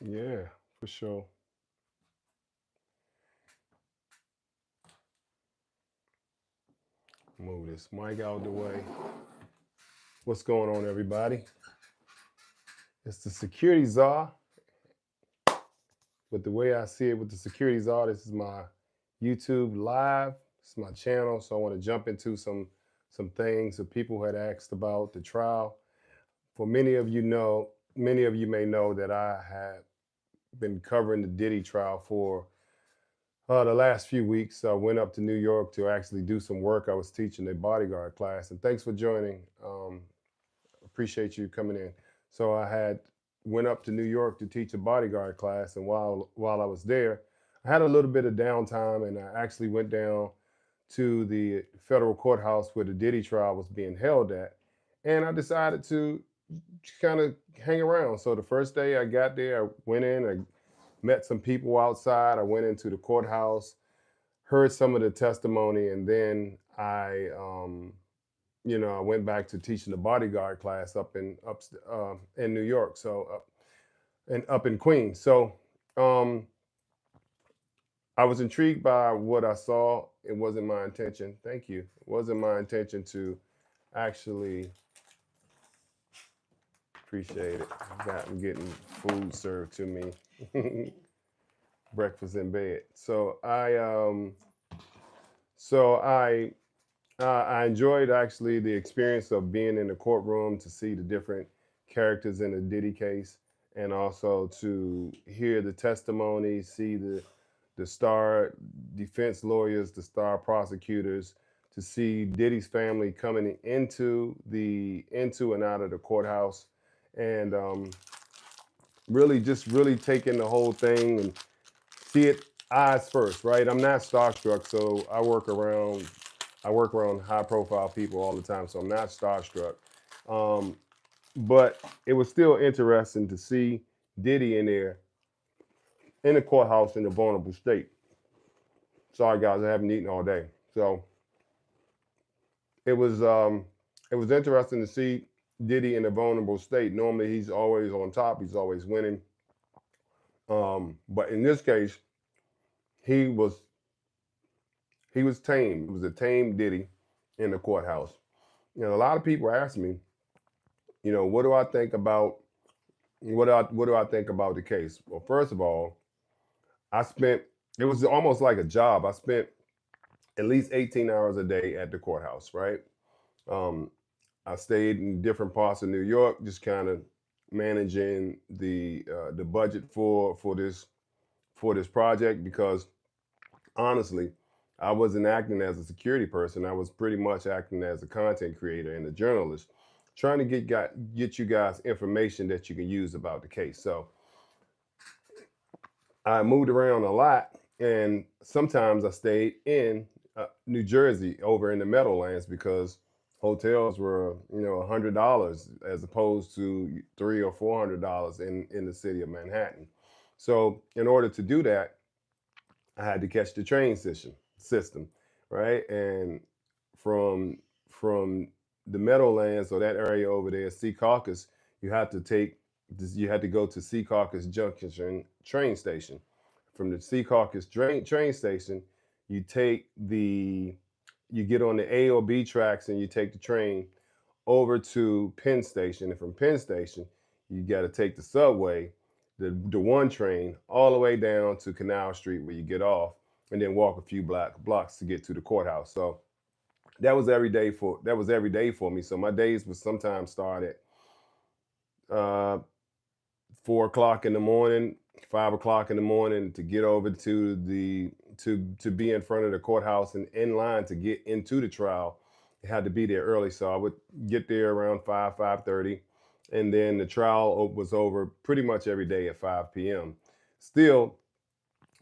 Yeah, for sure. Move this mic out the way. What's going on, everybody? It's the security czar, but the way I see it with the security czar, this is my YouTube live. It's my channel, so I want to jump into some things that people had asked about the trial. For many of you may know that I have been covering the Diddy trial for the last few weeks. I went up to New York to actually do some work. I was teaching a bodyguard class, and thanks for joining. Appreciate you coming in. So I had went up to New York to teach a bodyguard class, and while I was there, I had a little bit of downtime, and I actually went down to the federal courthouse where the Diddy trial was being held at, and I decided to kind of hang around. So the first day I got there, I went in, I met some people outside. I went into the courthouse, heard some of the testimony, and then I went back to teaching the bodyguard class in New York, up in Queens. So um, I was intrigued by what I saw. It wasn't my intention. Thank you. It wasn't my intention to actually appreciate it. I'm getting food served to me, breakfast in bed. So I enjoyed actually the experience of being in the courtroom to see the different characters in the Diddy case, and also to hear the testimony, see the star defense lawyers, the star prosecutors, to see Diddy's family coming into and out of the courthouse, and really taking the whole thing and see it eyes first, right? I'm not starstruck, so I work around high profile people all the time, so I'm not starstruck. Um, but it was still interesting to see Diddy in there in the courthouse in a vulnerable state. Sorry guys, I haven't eaten all day. So it was um, it was interesting to see Diddy in a vulnerable state. Normally he's always on top, he's always winning. But in this case, he was he was tame. It was a tame Diddy in the courthouse. A lot of people ask me, what do I think about what do I think about the case? Well, first of all, I spent it was almost like a job. I spent at least 18 hours a day at the courthouse, right? Um, I stayed in different parts of New York, just kind of managing the budget for this project because honestly, I wasn't acting as a security person. I was pretty much acting as a content creator and a journalist, trying to get you guys information that you can use about the case. So I moved around a lot, and sometimes I stayed in New Jersey over in the Meadowlands because hotels were, $100 as opposed to $300 or $400 in the city of Manhattan. So in order to do that, I had to catch the train system, right? And from from the Meadowlands or that area over there, Sea Caucus, you have to take you had to go to Sea Caucus Junction train station. From the Sea Caucus train station, you take the you get on the A or B tracks and you take the train over to Penn Station, and from Penn Station, you got to take the subway, the one train, all the way down to Canal Street where you get off, and then walk a few blocks to get to the courthouse. So that was every day for me. So my days would sometimes start at uh, 4 o'clock in the morning, 5 o'clock in the morning to get over to be in front of the courthouse and in line to get into the trial. I had to be there early, so I would get there around 5:30, and then the trial was over pretty much every day at 5 p.m. Still,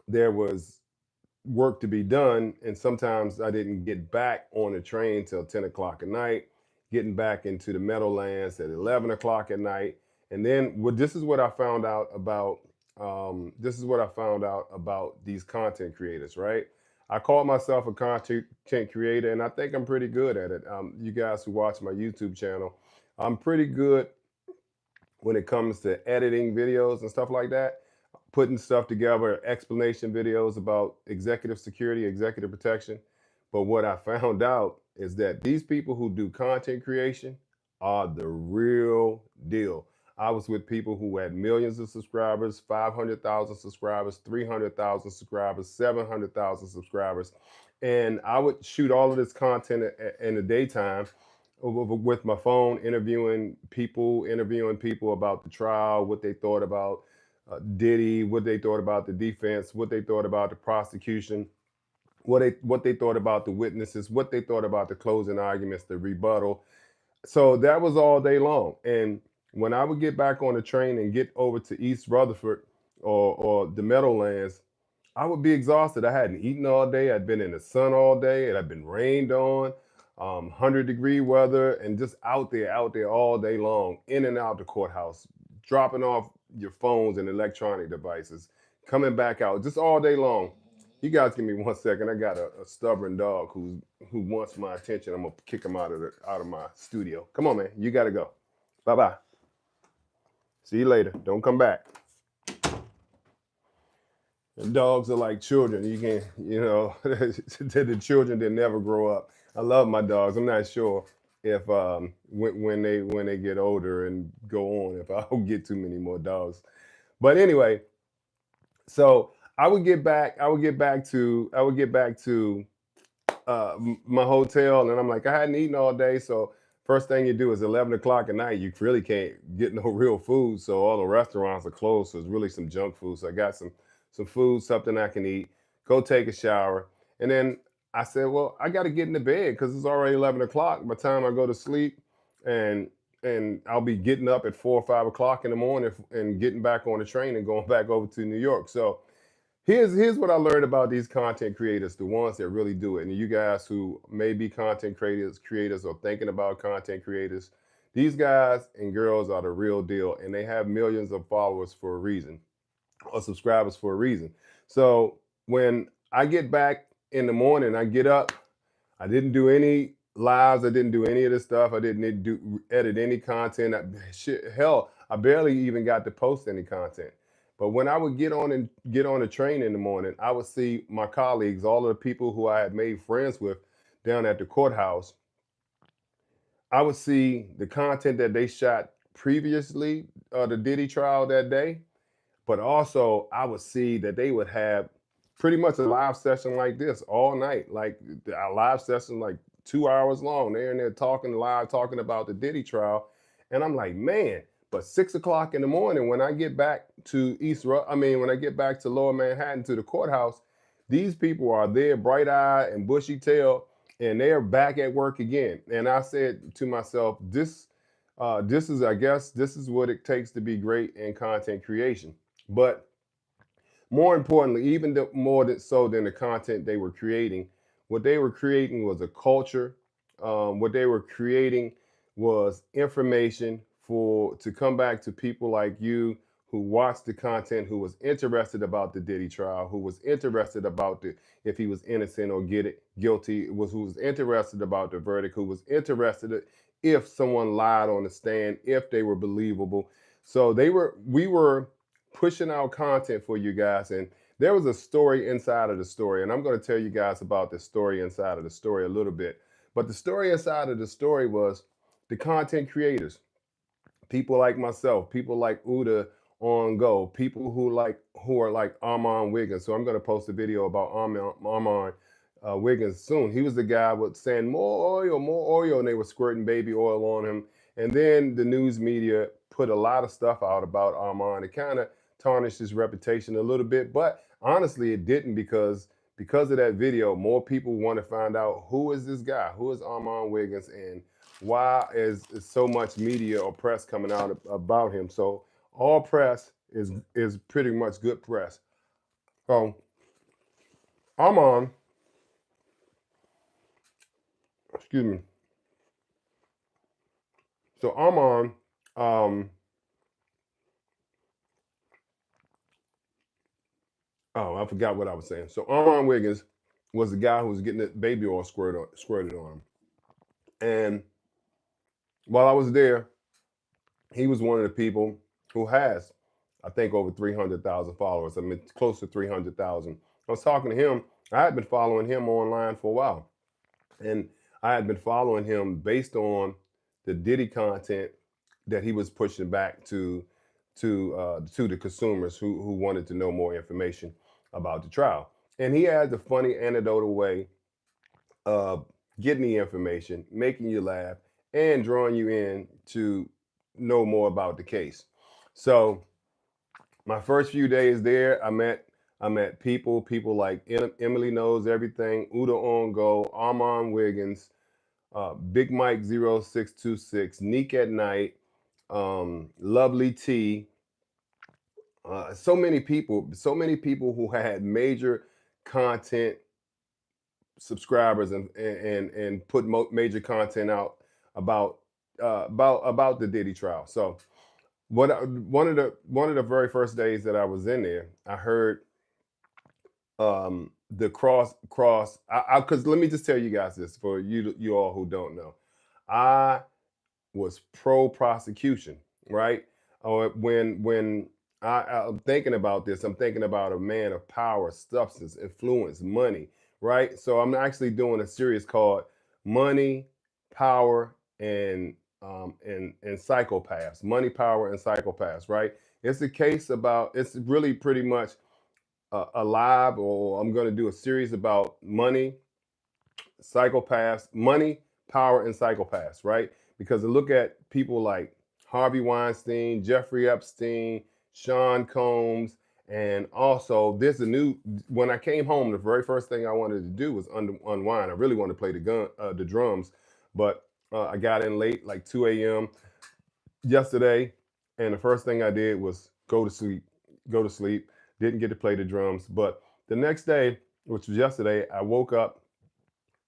there was work to be done, and sometimes I didn't get back on the train till 10 o'clock at night. Getting back into the Meadowlands at 11 o'clock at night, and then this is what I found out about. This is what I found out about these content creators, right? I call myself a content creator, and I think I'm pretty good at it. You guys who watch my YouTube channel, I'm pretty good when it comes to editing videos and stuff like that. putting stuff together, explanation videos about executive security, executive protection. But what I found out is that these people who do content creation are the real deal. I was with people who had millions of subscribers, 500,000 subscribers, 300,000 subscribers, 700,000 subscribers. And I would shoot all of this content in the daytime with my phone, interviewing people about the trial, what they thought about Diddy, what they thought about the defense, what they thought about the prosecution, what they thought about the witnesses, what they thought about the closing arguments, the rebuttal. So that was all day long. And when I would get back on the train and get over to East Rutherford or the Meadowlands, I would be exhausted. I hadn't eaten all day. I'd been in the sun all day. It had been rained on, 100-degree weather, and just out there all day long, in and out the courthouse, dropping off your phones and electronic devices, coming back out, just all day long. You guys give me 1 second. I got a stubborn dog who wants my attention. I'm gonna kick him out of my studio. Come on, man. You gotta go. Bye bye. See you later. Don't come back. And dogs are like children. You can, the children that never grow up. I love my dogs. I'm not sure if when they get older and go on, if I'll get too many more dogs. But anyway, so I would get back to my hotel, and I'm like, I hadn't eaten all day, so first thing you do is 11 o'clock at night. You really can't get no real food, so all the restaurants are closed. So it's really some junk food. So I got some food, something I can eat. Go take a shower, and then I said, well, I got to get into bed because it's already 11 o'clock. By the time I go to sleep, and I'll be getting up at 4 or 5 o'clock in the morning and getting back on the train and going back over to New York. So here's what I learned about these content creators, the ones that really do it. And you guys who may be content creators or thinking about content creators, these guys and girls are the real deal, and they have millions of followers for a reason, or subscribers for a reason. So when I get back in the morning, I get up, I didn't do any lives. I didn't do any of this stuff. I didn't do edit any content. Hell, I barely even got to post any content. But when I would get on a train in the morning, I would see my colleagues, all of the people who I had made friends with down at the courthouse. I would see the content that they shot previously, the Diddy trial that day, but also I would see that they would have pretty much a live session like this all night, like a live session like 2 hours long. They're in there talking live, talking about the Diddy trial, and I'm like, man. But 6 o'clock in the morning, when I get back to when I get back to Lower Manhattan to the courthouse, these people are there, bright eyed and bushy tailed, and they're back at work again. And I said to myself, I guess, this is what it takes to be great in content creation. But more importantly, even more so than the content they were creating, what they were creating was a culture. What they were creating was information for to come back to people like you who watched the content, who was interested about the Diddy trial, who was interested about if he was innocent or guilty, who was interested about the verdict, who was interested if someone lied on the stand, if they were believable. So we were pushing out content for you guys. And there was a story inside of the story. And I'm going to tell you guys about the story inside of the story a little bit. But the story inside of the story was the content creators, people like myself, people like Uda on Go, people who are like Armand Wiggins. So I'm going to post a video about Armand Wiggins soon. He was the guy with saying more oil, and they were squirting baby oil on him. And then the news media put a lot of stuff out about Armand. It kind of tarnished his reputation a little bit, but honestly, it didn't because of that video. More people want to find out who is this guy, who is Armand Wiggins, and why is so much media or press coming out about him. So all press is pretty much good press. So Armand, excuse me. So Armand, um, oh, I forgot what I was saying. So Armand Wiggins was the guy who was getting the baby oil squirted on him. And while I was there, he was one of the people who has I think over 300,000 followers. I mean, close to 300,000. I was talking to him. I had been following him online for a while, and I had been following him based on the Diddy content that he was pushing back to the consumers who wanted to know more information about the trial. And he had the funny anecdotal way of getting the information, making you laugh, and drawing you in to know more about the case. So my first few days there, I met people like Emily Knows Everything, Uda Ongo, Armand Wiggins, Big Mike 0626, Neek at Night, Lovely T. So many people who had major content subscribers and put major content out about about the Diddy trial. So one of the very first days that I was in there, I heard the cross. Because let me just tell you guys this for you all who don't know, I was pro prosecution, right? Or when I'm thinking about this, I'm thinking about a man of power, substance, influence, money, right? So I'm actually doing a series called Money, Power, and Psychopaths. Money, Power, and Psychopaths, right? It's a case about. It's really pretty much alive, or I'm going to do a series about money, psychopaths, money, power, and psychopaths, right? Because I look at people like Harvey Weinstein, Jeffrey Epstein, Sean Combs, and also there's a new. When I came home, the very first thing I wanted to do was unwind. I really wanted to play the drums, but I got in late, like 2 a.m. yesterday, and the first thing I did was go to sleep. Go to sleep. Didn't get to play the drums, but the next day, which was yesterday, I woke up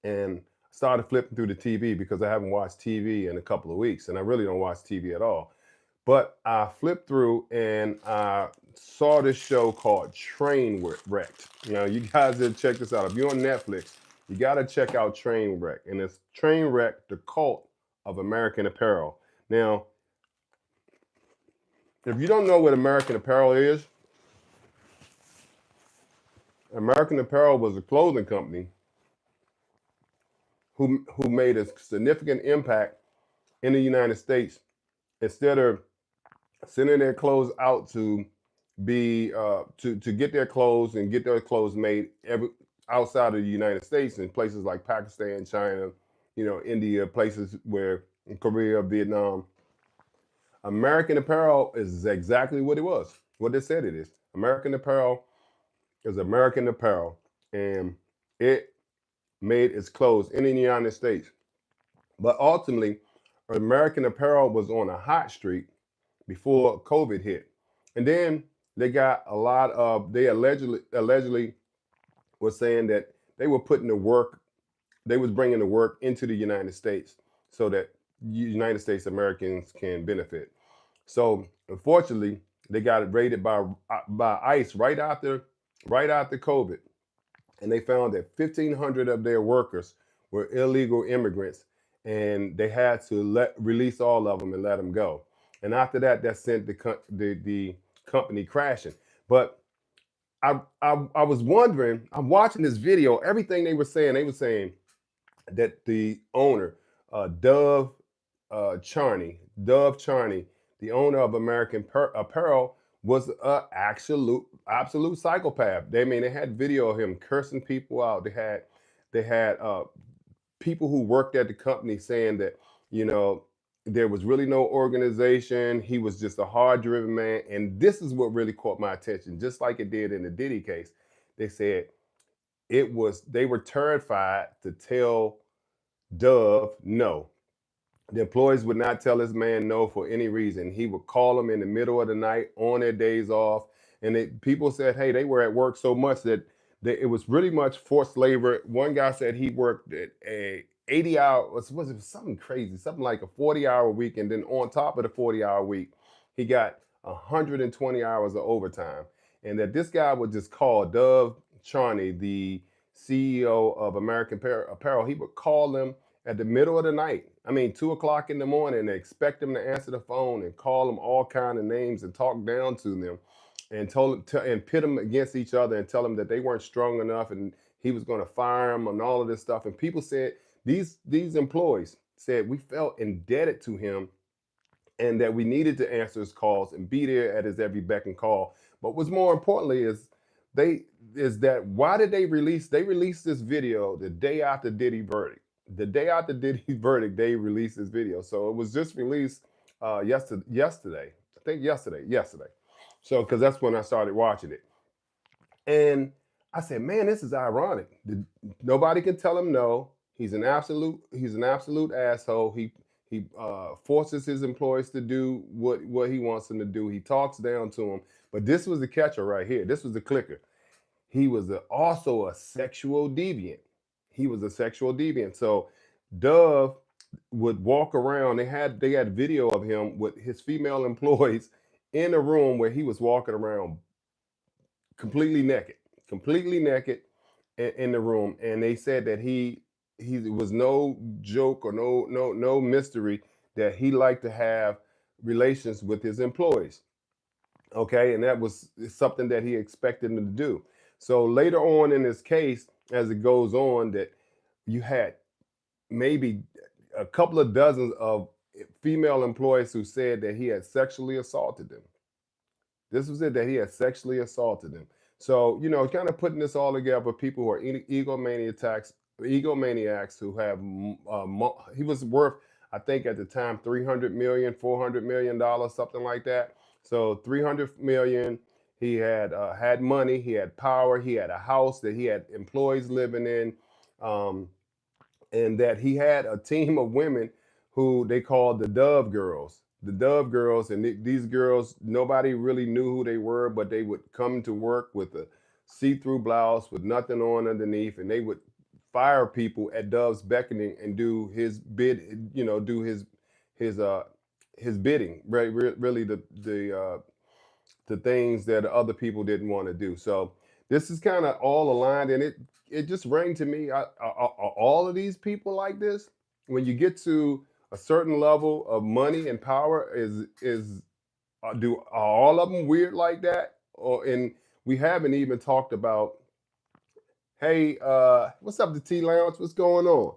and started flipping through the TV because I haven't watched TV in a couple of weeks, and I really don't watch TV at all. But I flipped through and I saw this show called Trainwrecked. Now, you guys did check this out. If you're on Netflix, you got to check out Trainwreck, and it's Trainwreck: The Cult of American Apparel. Now, if you don't know what American Apparel is, American Apparel was a clothing company who made a significant impact in the United States. Instead of sending their clothes out to be to get their clothes and get their clothes made outside of the United States in places like Pakistan, China, India, places where Korea, Vietnam. American Apparel is exactly what it was, what they said it is. American Apparel is American Apparel, and it made its clothes in the United States. But ultimately, American Apparel was on a hot streak before COVID hit. And then they got a lot of, they allegedly was saying that they were putting the work, they was bringing the work into the United States so that United States Americans can benefit. So unfortunately, they got it raided by ICE right after COVID, and they found that 1,500 of their workers were illegal immigrants, and they had to release all of them and let them go. And after that, that sent the company crashing. But I was wondering, I'm watching this video, everything they were saying that the owner, Dove Charney, the owner of American Apparel, was a absolute psychopath. They had video of him cursing people out. They had people who worked at the company saying that you know there was really no organization. He was just a hard-driven man, and this is what really caught my attention. Just like it did in the Diddy case, they said they were terrified to tell Dove no. The employees would not tell this man no for any reason. He would call them in the middle of the night on their days off. And people said, hey, they were at work so much that it was really much forced labor. One guy said he worked at a 80 hour, was it something crazy, something like a 40-hour week. And then on top of the 40-hour week, he got 120 hours of overtime. And that this guy would just call Dove Charney, the CEO of American Apparel, he would call them at the middle of the night. I mean, 2 o'clock in the morning. They expect them to answer the phone and call them all kind of names and talk down to them, and and pit them against each other and tell them that they weren't strong enough and he was going to fire them and all of this stuff. And people said these employees said we felt indebted to him and that we needed to answer his calls and be there at his every beck and call. But what's more importantly they is that why did they released this video the day after Diddy verdict. The day after Diddy verdict, they released this video. So it was just released yesterday. I think yesterday. So because that's when I started watching it. And I said, man, this is ironic. Nobody can tell him no. He's an absolute asshole. He forces his employees to do what he wants them to do. He talks down to them. But this was the catcher right here. This was the clicker. He was also a sexual deviant. He was a sexual deviant. So Dove would walk around. They had video of him with his female employees in a room where he was walking around completely naked, completely naked in the room. And they said that he was no joke or no mystery that he liked to have relations with his employees. Okay, and that was something that he expected them to do. So later on in this case, as it goes on, that you had maybe a couple of dozens of female employees who said that he had sexually assaulted them. This was it, that he had sexually assaulted them. So, kind of putting this all together, people who are egomaniacs who have, he was worth, I think at the time, 300 million, $400 million, something like that. So 300 million, he had money, he had power, he had a house that he had employees living in. Um, and that he had a team of women who they called the Dove Girls. The Dove Girls, and these girls, nobody really knew who they were, but they would come to work with a see-through blouse with nothing on underneath, and they would fire people at Dove's beckoning and do his bid, do his uh his bidding. Right, really the things that other people didn't want to do. So this is kind of all aligned, and it just rang to me. Are all of these people like this? When you get to a certain level of money and power, are all of them weird like that? Or and we haven't even talked about, hey, what's up, the T Lounge? What's going on?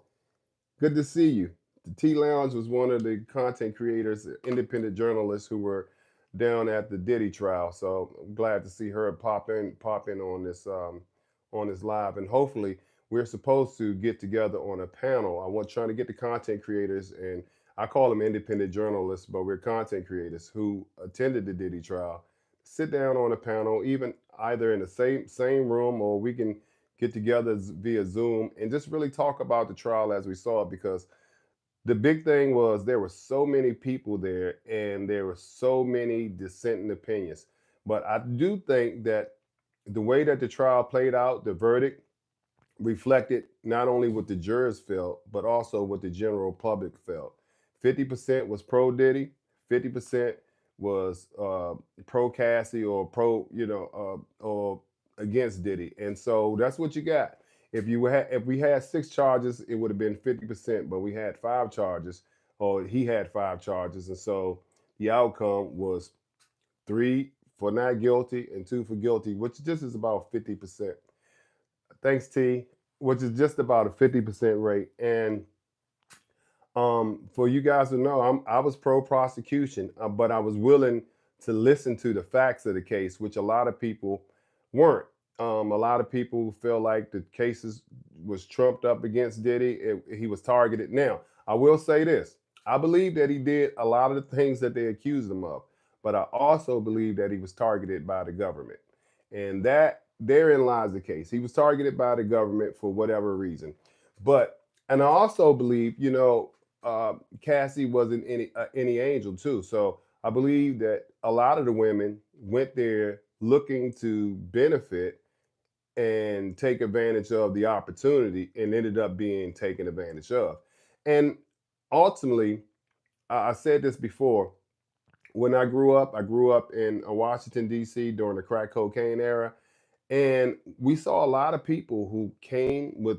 Good to see you. The T Lounge was one of the content creators, independent journalists who were down at the Diddy trial. So I'm glad to see her pop in on this live, and hopefully we're supposed to get together on a panel. I want trying to get the content creators, and I call them independent journalists, but we're content creators who attended the Diddy trial. Sit down on a panel, even either in the same room, or we can get together via Zoom and just really talk about the trial as we saw it, because the big thing was there were so many people there and there were so many dissenting opinions. But I do think that the way that the trial played out, the verdict reflected not only what the jurors felt, but also what the general public felt. 50% was pro Diddy, 50% was pro Cassie or or against Diddy. And so that's what you got. If we had 6 charges, it would have been 50%, but we had 5 charges, or he had 5 charges. And so the outcome was 3 for not guilty and 2 for guilty, which just is about 50%. Thanks, T, which is just about a 50% rate. And for you guys to know, I was pro prosecution, but I was willing to listen to the facts of the case, which a lot of people weren't. A lot of people feel like the cases was trumped up against Diddy. He was targeted. Now, I will say this: I believe that he did a lot of the things that they accused him of, but I also believe that he was targeted by the government, and that therein lies the case. He was targeted by the government for whatever reason, but and I also believe, Cassie wasn't any angel too. So I believe that a lot of the women went there looking to benefit and take advantage of the opportunity and ended up being taken advantage of. And ultimately, I said this before, when I grew up in Washington, D.C. during the crack cocaine era. And we saw a lot of people who came with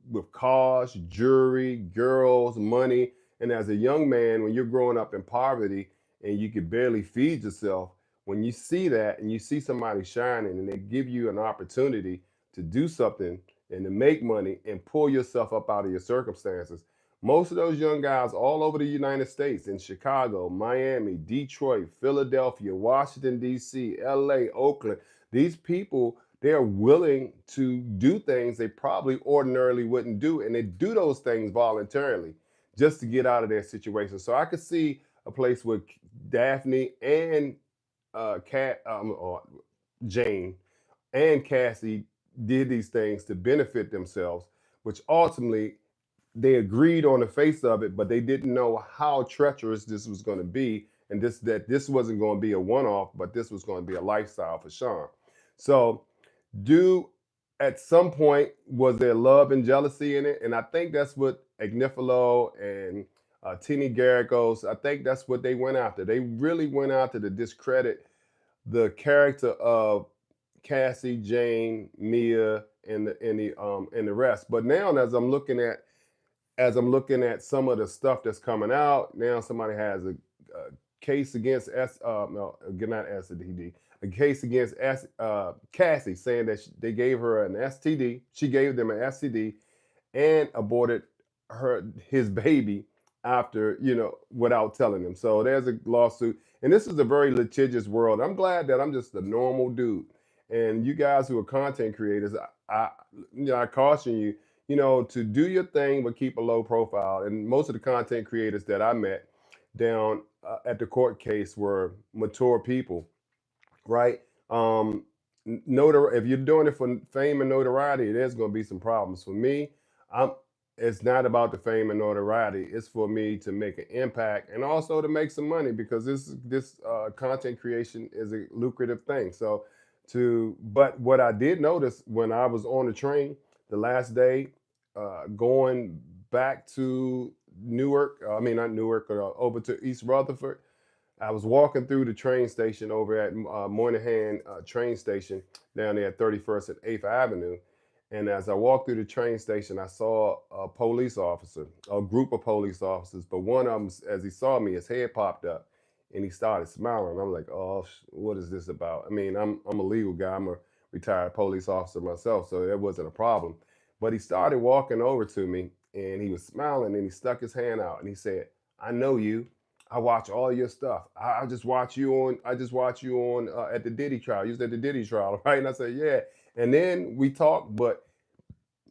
with cars, jewelry, girls, money. And as a young man, when you're growing up in poverty and you can barely feed yourself, when you see that and you see somebody shining and they give you an opportunity to do something and to make money and pull yourself up out of your circumstances, most of those young guys all over the United States, in Chicago, Miami, Detroit, Philadelphia, Washington, D.C., LA, Oakland, these people, they're willing to do things they probably ordinarily wouldn't do. And they do those things voluntarily just to get out of their situation. So I could see a place where Daphne and Cat or Jane and Cassie did these things to benefit themselves, which ultimately they agreed on the face of it, but they didn't know how treacherous this was going to be, and this wasn't going to be a one-off, but this was going to be a lifestyle for Shawn. So, do at some point was there love and jealousy in it, and I think that's what Agnifilo and Tini Garrigos, I think that's what they went after. They really went after to discredit the character of Cassie, Jane, Mia, and the rest. But now, as I'm looking at some of the stuff that's coming out now, somebody has a case against no, not STD, a case against Cassie, saying that they gave her an STD. She gave them an STD and aborted his baby after, without telling them. So there's a lawsuit, and this is a very litigious world. I'm glad that I'm just a normal dude, and you guys who are content creators, I caution you, to do your thing but keep a low profile. And most of the content creators that I met down at the court case were mature people, right? If you're doing it for fame and notoriety, there's going to be some problems. For me, I'm. It's not about the fame and notoriety. It's for me to make an impact and also to make some money, because this content creation is a lucrative thing. But what I did notice when I was on the train the last day, going back to Newark, I mean not Newark, over to East Rutherford, I was walking through the train station over at Moynihan train station down there at 31st and 8th Avenue. And as I walked through the train station, I saw a police officer, a group of police officers. But one of them, as he saw me, his head popped up and he started smiling. I'm like, oh, what is this about? I mean, I'm a legal guy. I'm a retired police officer myself, so that wasn't a problem. But he started walking over to me and he was smiling and he stuck his hand out and he said, I know you. I watch all your stuff. I just watch you on. I just watch you on at the Diddy trial. You was at the Diddy trial, right? And I said, yeah. And then we talked, but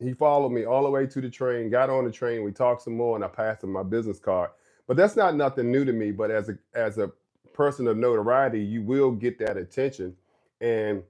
he followed me all the way to the train. Got on the train. We talked some more, and I passed him my business card. But that's not nothing new to me. But as a person of notoriety, you will get that attention, and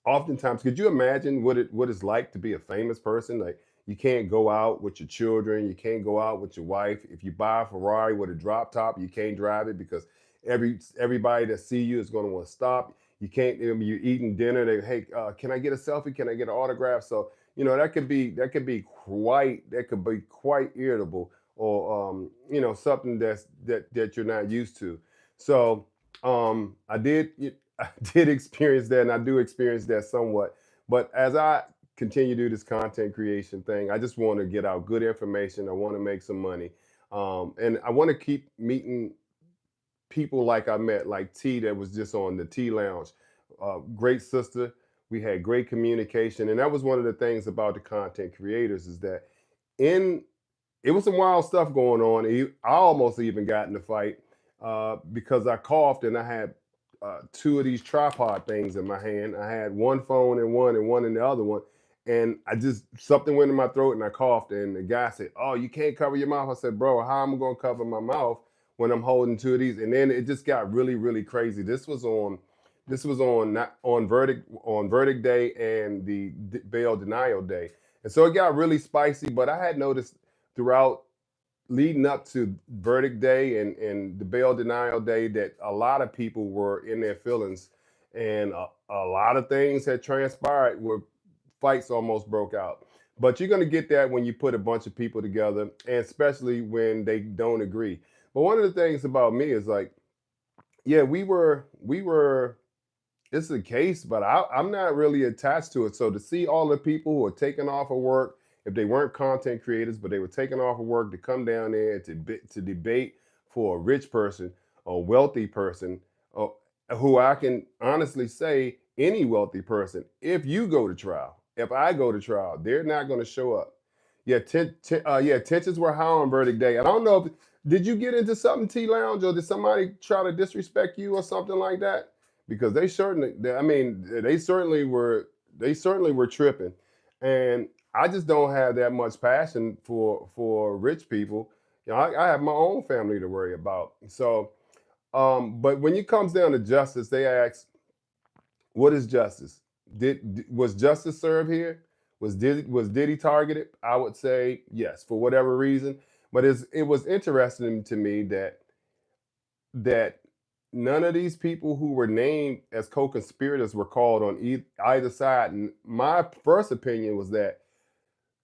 oftentimes, could you imagine what it's like to be a famous person? Like, you can't go out with your children, you can't go out with your wife. If you buy a Ferrari with a drop top, you can't drive it because everybody that see you is going to want to stop. You can't. You're eating dinner. They, hey, can I get a selfie? Can I get an autograph? So that could be quite irritable, or something that you're not used to. So I did. I did experience that, and I do experience that somewhat. But as I continue to do this content creation thing, I just want to get out good information. I want to make some money, and I want to keep meeting people like I met, like T, that was just on the T Lounge. Great sister. We had great communication, and that was one of the things about the content creators is that in it was some wild stuff going on. I almost even got in the fight because I coughed and I had two of these tripod things in my hand. I had one phone in one and one in the other one. And I just, something went in my throat and I coughed. And the guy said, oh, you can't cover your mouth. I said, bro, how am I going to cover my mouth when I'm holding two of these? And then it just got really, really crazy. This was on not on verdict day and the bail denial day. And so it got really spicy, but I had noticed throughout leading up to verdict day and the bail denial day that a lot of people were in their feelings, and a lot of things had transpired where fights almost broke out. But you're going to get that when you put a bunch of people together, and especially when they don't agree. But one of the things about me is like, yeah, we were it's a case, but I'm not really attached to it. So to see all the people who are taking off of work if they weren't content creators, but they were taking off of work to come down there to debate for a rich person, a wealthy person, uh, who I can honestly say any wealthy person, if you go to trial, if I go to trial, they're not going to show up. Yeah, tensions were high on verdict day. And I don't know if did you get into something, T Lounge, or did somebody try to disrespect you or something like that? Because they certainly, I mean, they certainly were tripping, and I just don't have that much passion for rich people. You know, I have my own family to worry about. So, but when it comes down to justice, they ask, "What is justice? Was justice served here? Was Diddy targeted?" I would say yes, for whatever reason. But it was interesting to me that none of these people who were named as co-conspirators were called on either side. And my first opinion was that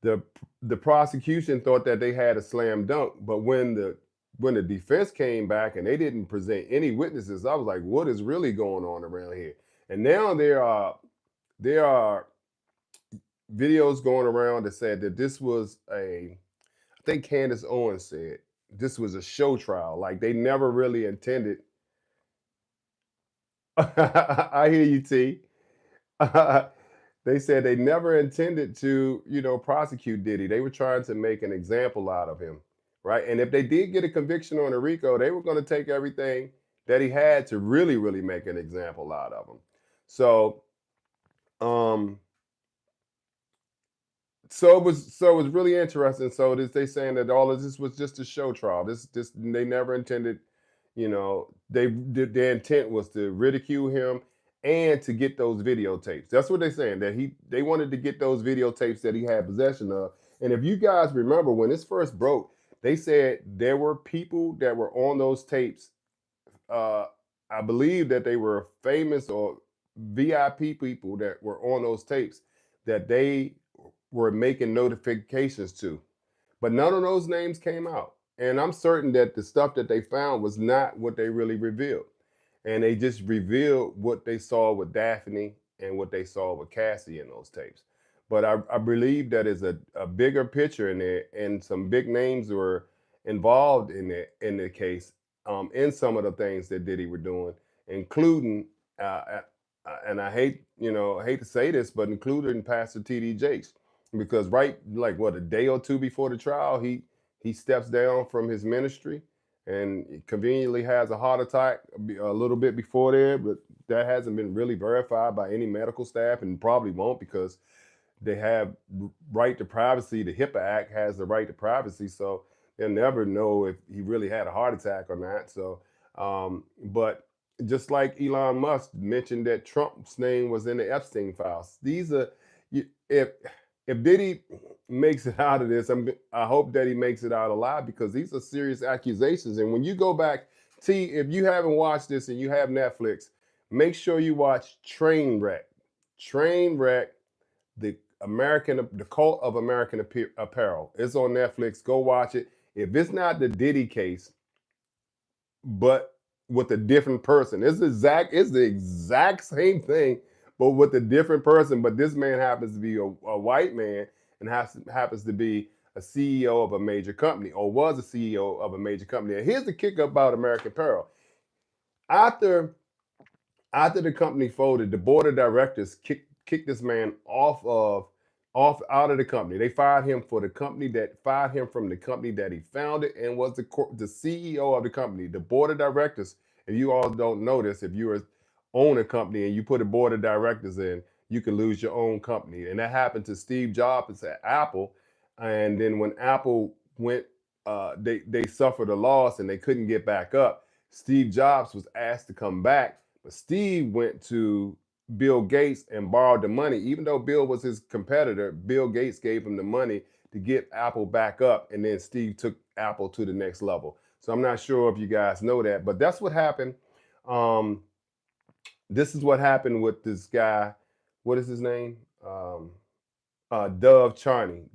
the the prosecution thought that they had a slam dunk, but when the defense came back and they didn't present any witnesses, I was like, what is really going on around here? And now there are videos going around that said that this was I think Candace Owens said this was a show trial. Like they never really intended. I hear you, T. They said they never intended to, prosecute Diddy. They were trying to make an example out of him, right? And if they did get a conviction on a RICO, they were going to take everything that he had to really, really make an example out of him. So, um, so it was really interesting. So they saying that all of this was just a show trial. This they never intended, their intent was to ridicule him and to get those videotapes. That's what they're saying, that they wanted to get those videotapes that he had possession of. And if you guys remember when this first broke, they said there were people that were on those tapes. Uh, I believe that they were famous or VIP people that were on those tapes that they were making notifications to. But none of those names came out. And I'm certain that the stuff that they found was not what they really revealed. And they just revealed what they saw with Daphne and what they saw with Cassie in those tapes. But I believe that is a bigger picture in there, and some big names were involved in the case, in some of the things that Diddy were doing, including, and I hate to say this, but including Pastor T.D. Jakes, because right, like what, a day or two before the trial, he steps down from his ministry and conveniently has a heart attack a little bit before there, but that hasn't been really verified by any medical staff and probably won't, because they have right to privacy. The HIPAA Act has the right to privacy, so they'll never know if he really had a heart attack or not. So, but just like Elon Musk mentioned that Trump's name was in the Epstein files, these are if Diddy makes it out of this, I hope that he makes it out alive, because these are serious accusations. And when you go back, T, if you haven't watched this and you have Netflix, make sure you watch Trainwreck. Trainwreck, the cult of American apparel. It's on Netflix. Go watch it. If it's not the Diddy case, but with a different person, it's the exact same thing, but with a different person. But this man happens to be a white man and happens to be a CEO of a major company, or was a CEO of a major company. And here's the kick about American Apparel. After after the company folded, the board of directors kicked this man off out of the company. They fired him from the company that he founded and was the CEO of the company. The board of directors, if you all don't know this, if you own a company and you put a board of directors in, you can lose your own company. And that happened to Steve Jobs at Apple. And then when Apple went, they suffered a loss and they couldn't get back up. Steve Jobs was asked to come back, but Steve went to Bill Gates and borrowed the money. Even though Bill was his competitor, Bill Gates gave him the money to get Apple back up, and then Steve took Apple to the next level. So I'm not sure if you guys know that, but that's what happened. Um, this is what happened with this guy. What is his name?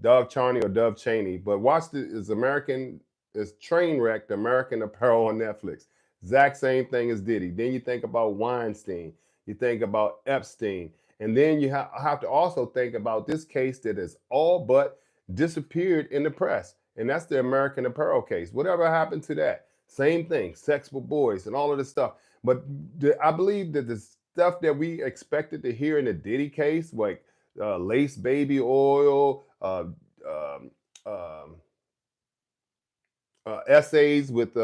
Dove Charney or Dove Cheney. But watch is Trainwreck, the American Apparel on Netflix. Exact same thing as Diddy. Then you think about Weinstein, you think about Epstein, and then you have to also think about this case that is all but disappeared in the press. And that's the American Apparel case. Whatever happened to that? Same thing, sex for boys and all of this stuff. But I believe that the stuff that we expected to hear in the Diddy case, like lace baby oil, um, um, essays with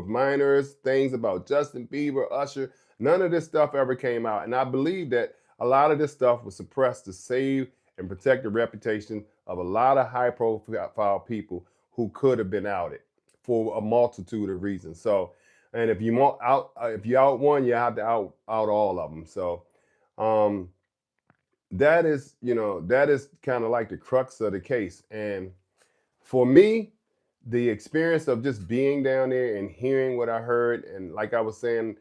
minors, things about Justin Bieber, Usher. None of this stuff ever came out, and I believe that a lot of this stuff was suppressed to save and protect the reputation of a lot of high-profile people who could have been outed for a multitude of reasons. So, and if you out one, you have to out all of them. So, um, that is kind of like the crux of the case, and for me, the experience of just being down there and hearing what I heard, and like I was saying,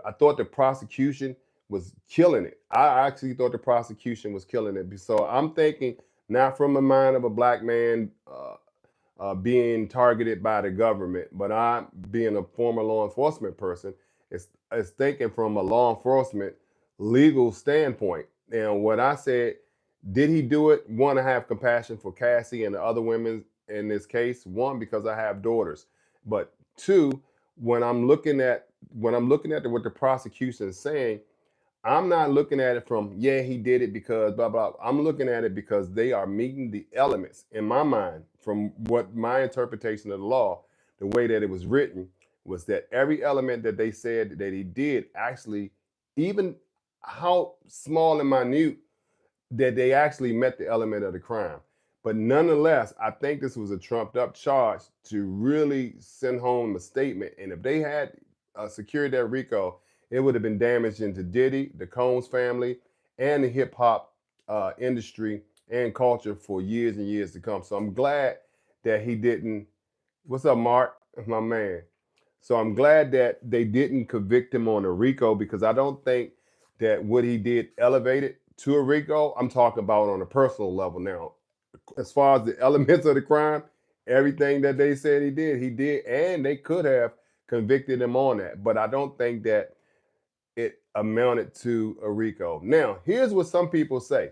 I thought the prosecution was killing it. I actually thought the prosecution was killing it. So I'm thinking not from the mind of a black man being targeted by the government, but I, being a former law enforcement person, is thinking from a law enforcement legal standpoint. And what I said, did he do it? One, I have compassion for Cassie and the other women in this case. One, because I have daughters, but two, when I'm looking at what the prosecution is saying, I'm not looking at it from, yeah, he did it because blah, blah. I'm looking at it because they are meeting the elements in my mind from what my interpretation of the law, the way that it was written, was that every element that they said that he did actually, even how small and minute, that they actually met the element of the crime. But nonetheless, I think this was a trumped up charge to really send home a statement. And if they had secured that RICO, it would have been damaging to Diddy, the Combs family, and the hip hop industry and culture for years and years to come. So I'm glad that he didn't. What's up, Mark? My man. So I'm glad that they didn't convict him on a RICO, because I don't think that what he did elevated to a RICO. I'm talking about on a personal level now. As far as the elements of the crime, everything that they said he did, and they could have convicted him on that. But I don't think that it amounted to a RICO. Now, here's what some people say.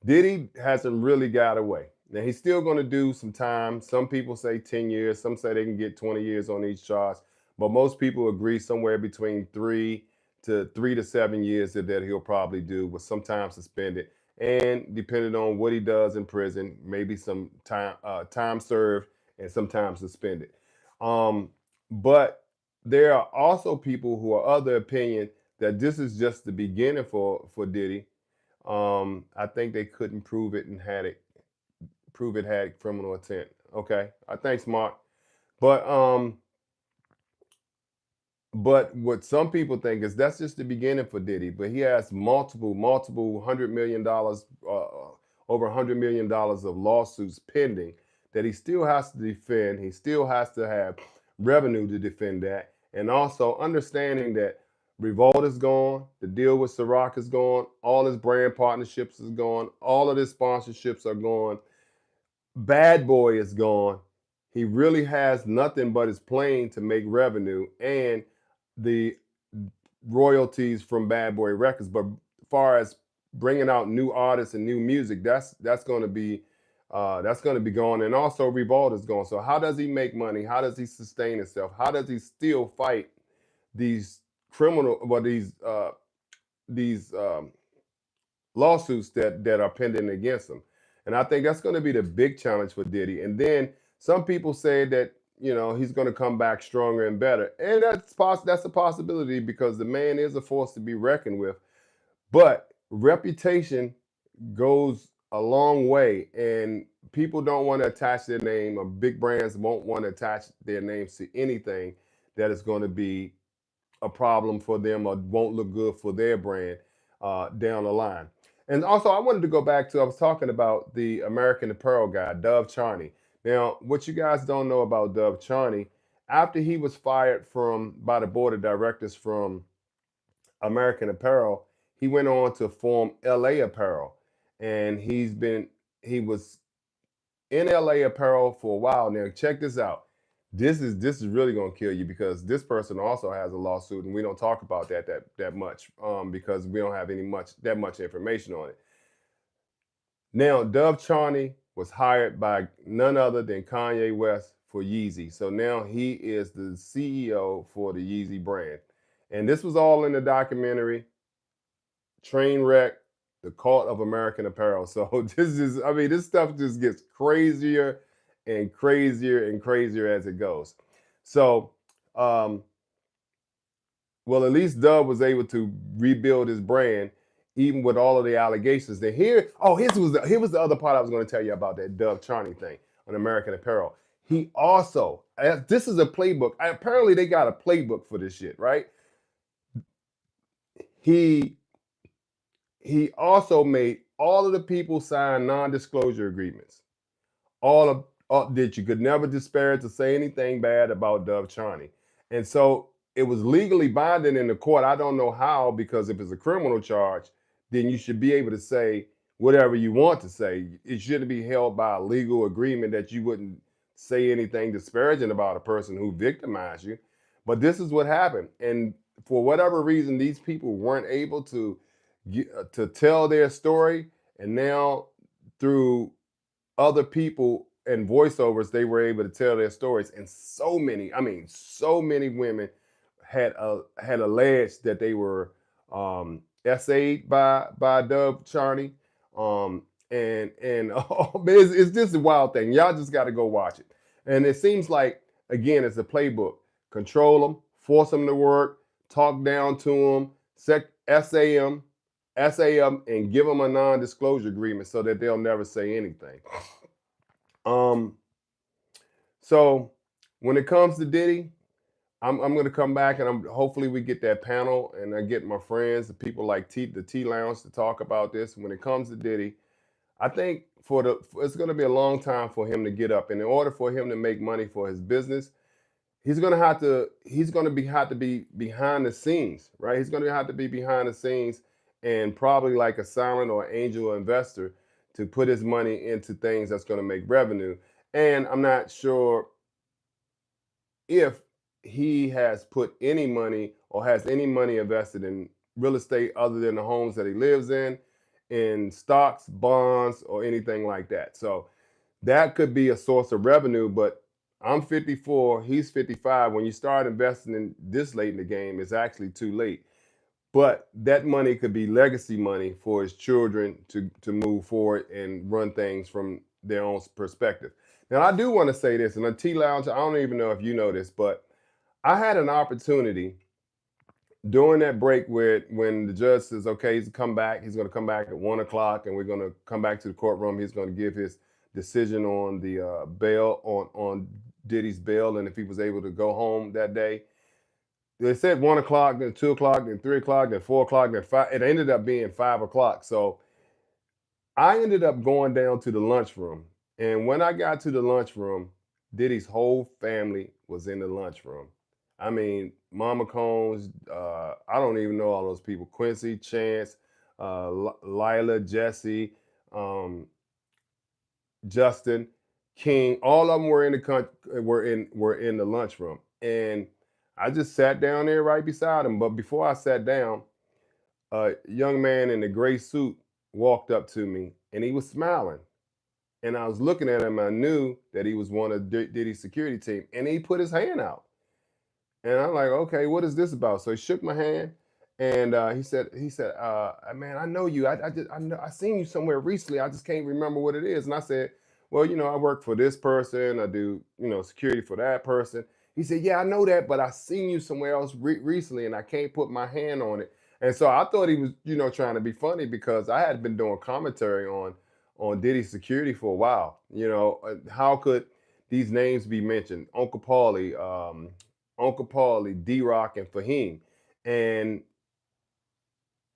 Diddy hasn't really got away. Now, he's still going to do some time. Some people say 10 years. Some say they can get 20 years on each charge. But most people agree somewhere between 3 to 7 years that he'll probably do, with some time suspended. And depending on what he does in prison, maybe some time served and some time suspended. Um, but there are also people who are of the opinion that this is just the beginning for Diddy. I think they couldn't prove it had criminal intent. Okay, I thanks Mark. But but what some people think is that's just the beginning for Diddy. But he has multiple $100 million, over $100 million of lawsuits pending that he still has to defend. He still has to have revenue to defend that, and also understanding that Revolt is gone, the deal with Ciroc is gone, all his brand partnerships is gone, all of his sponsorships are gone. Bad Boy is gone. He really has nothing but his plane to make revenue and the royalties from Bad Boy Records. But as far as bringing out new artists and new music, that's going to be gone. And also Revolt is gone. So how does he make money? How does he sustain himself? How does he still fight these these lawsuits that are pending against him? And I think that's going to be the big challenge for Diddy. And then some people say that he's going to come back stronger and better, and that's a possibility, because the man is a force to be reckoned with. But reputation goes a long way, and people don't want to attach their name, or big brands won't want to attach their names to anything that is going to be a problem for them or won't look good for their brand down the line. And also, I wanted to go back to, I was talking about the American Apparel guy, Dove Charney. Now, what you guys don't know about Dove Charney, after he was fired by the board of directors from American Apparel, he went on to form LA Apparel. And he was in LA Apparel for a while. Now, check this out. This is really gonna kill you, because this person also has a lawsuit, and we don't talk about that much, because we don't have that much information on it. Now, Dove Charney was hired by none other than Kanye West for Yeezy. So now he is the CEO for the Yeezy brand. And this was all in the documentary Trainwreck, The Cult of American Apparel. So this is, I mean, this stuff just gets crazier and crazier and crazier as it goes. So, um, well, at least Dove was able to rebuild his brand, even with all of the allegations. That here, oh, here was the other part I was going to tell you about that Dove Charney thing on American Apparel. He also, this is a playbook. Apparently, they got a playbook for this shit, right? He he also made all of the people sign non-disclosure agreements. All of that you could never disparage or say anything bad about Dove Charney. And so it was legally binding in the court. I don't know how, because if it's a criminal charge, then you should be able to say whatever you want to say. It shouldn't be held by a legal agreement that you wouldn't say anything disparaging about a person who victimized you. But this is what happened. And for whatever reason, these people weren't able to tell their story. And now through other people and voiceovers, they were able to tell their stories. And so many, I mean, so many women had alleged that they were essayed by Dove Charney. And oh, man, it's just a wild thing. Y'all just got to go watch it. And it seems like, again, it's a playbook. Control them, force them to work, talk down to them, essay them, and give them a non-disclosure agreement so that they'll never say anything. Um, so when it comes to Diddy, I'm going to come back and hopefully we get that panel and I get my friends, the people like the T Lounge to talk about this. When it comes to Diddy, I think it's going to be a long time for him to get up. And in order for him to make money for his business, he's going to have to be behind the scenes, right? He's going to have to be behind the scenes and probably like a silent or angel investor to put his money into things that's going to make revenue. And I'm not sure if he has put any money or has any money invested in real estate other than the homes that he lives in stocks, bonds, or anything like that. So that could be a source of revenue, but I'm 54, he's 55. When you start investing in this late in the game, it's actually too late. But that money could be legacy money for his children to move forward and run things from their own perspective. Now, I do want to say this, and a T Lounge, I don't even know if you know this, but I had an opportunity during that break where when the judge says, okay, he's going to come back at 1 o'clock, and we're going to come back to the courtroom. He's going to give his decision on the bail, on Diddy's bail, and if he was able to go home that day. They said 1 o'clock, then 2 o'clock, then 3 o'clock, then 4 o'clock, then 5. It ended up being 5 o'clock. So I ended up going down to the lunchroom. And when I got to the lunchroom, Diddy's whole family was in the lunchroom. I mean, Mama Combs, I don't even know all those people. Quincy, Chance, Lila, Jesse, um, Justin, King, all of them were in the were in the lunchroom. And I just sat down there right beside him. But before I sat down, a young man in a gray suit walked up to me and he was smiling. And I was looking at him. I knew that he was one of Diddy's security team. And he put his hand out. And I'm like, okay, what is this about? So he shook my hand, and he said, man, I know you. I seen you somewhere recently. I just can't remember what it is. And I said, well, I work for this person. I do, security for that person. He said, yeah, I know that, but I seen you somewhere else recently, and I can't put my hand on it. And so I thought he was, trying to be funny because I had been doing commentary on Diddy's security for a while. How could these names be mentioned? Uncle Paulie, D Rock, and Fahim. And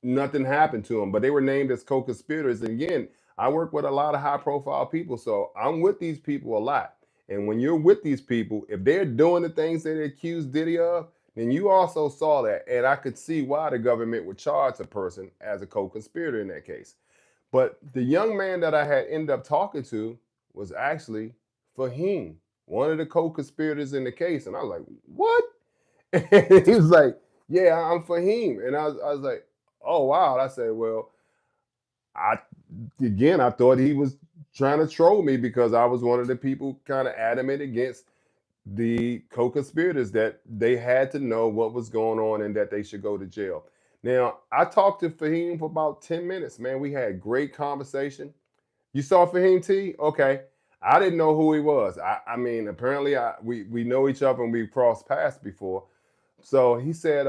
nothing happened to them, but they were named as co conspirators. And again, I work with a lot of high profile people, so I'm with these people a lot. And when you're with these people, if they're doing the things that they accuse Diddy of, then you also saw that. And I could see why the government would charge a person as a co conspirator in that case. But the young man that I had ended up talking to was actually Fahim, one of the co conspirators in the case. And I was like, what? And he was like, yeah, I'm Fahim. And I was like, oh, wow. I said, well, I again, I thought he was trying to troll me because I was one of the people kind of adamant against the co-conspirators, that they had to know what was going on and that they should go to jail. Now, I talked to Fahim for about 10 minutes, man. We had great conversation. You saw Fahim T? Okay. I didn't know who he was. I mean, apparently we know each other and we've crossed paths before. So he said,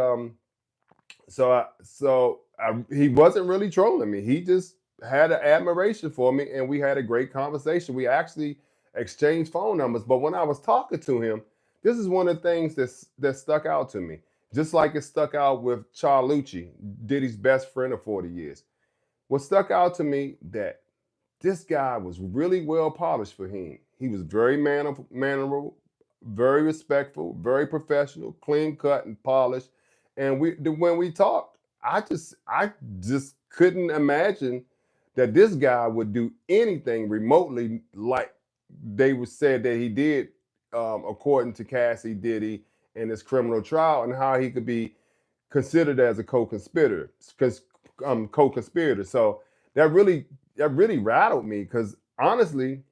he wasn't really trolling me. He just had an admiration for me, and we had a great conversation. We actually exchanged phone numbers. But when I was talking to him, this is one of the things that stuck out to me. Just like it stuck out with Charlucci, Diddy's best friend of 40 years. What stuck out to me, that this guy was really well polished for him. He was very mannerable, very respectful, very professional, clean cut and polished. And when we talked, I just couldn't imagine that this guy would do anything remotely like they were said that he did, according to Cassie Diddy and his criminal trial, and how he could be considered as a co-conspirator, co-conspirator. So that really that really rattled me because honestly,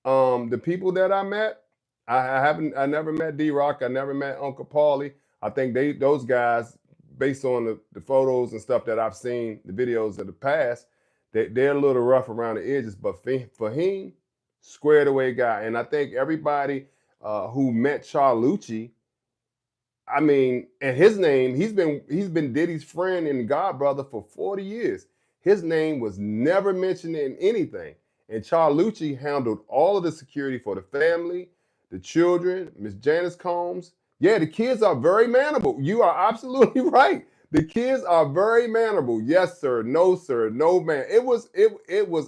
the people that I met, I never met D Rock, I never met Uncle Paulie. I think those guys, based on the photos and stuff that I've seen, the videos of the past, they're a little rough around the edges. But for him, squared away guy, and I think everybody who met Charlucci, I mean, and his name, he's been Diddy's friend and godbrother for 40 years. His name was never mentioned in anything. And Charlucci handled all of the security for the family, the children, Miss Janice Combs. Yeah, the kids are very mannerable. You are absolutely right. The kids are very mannerable. Yes, sir. No, sir. No, man. It was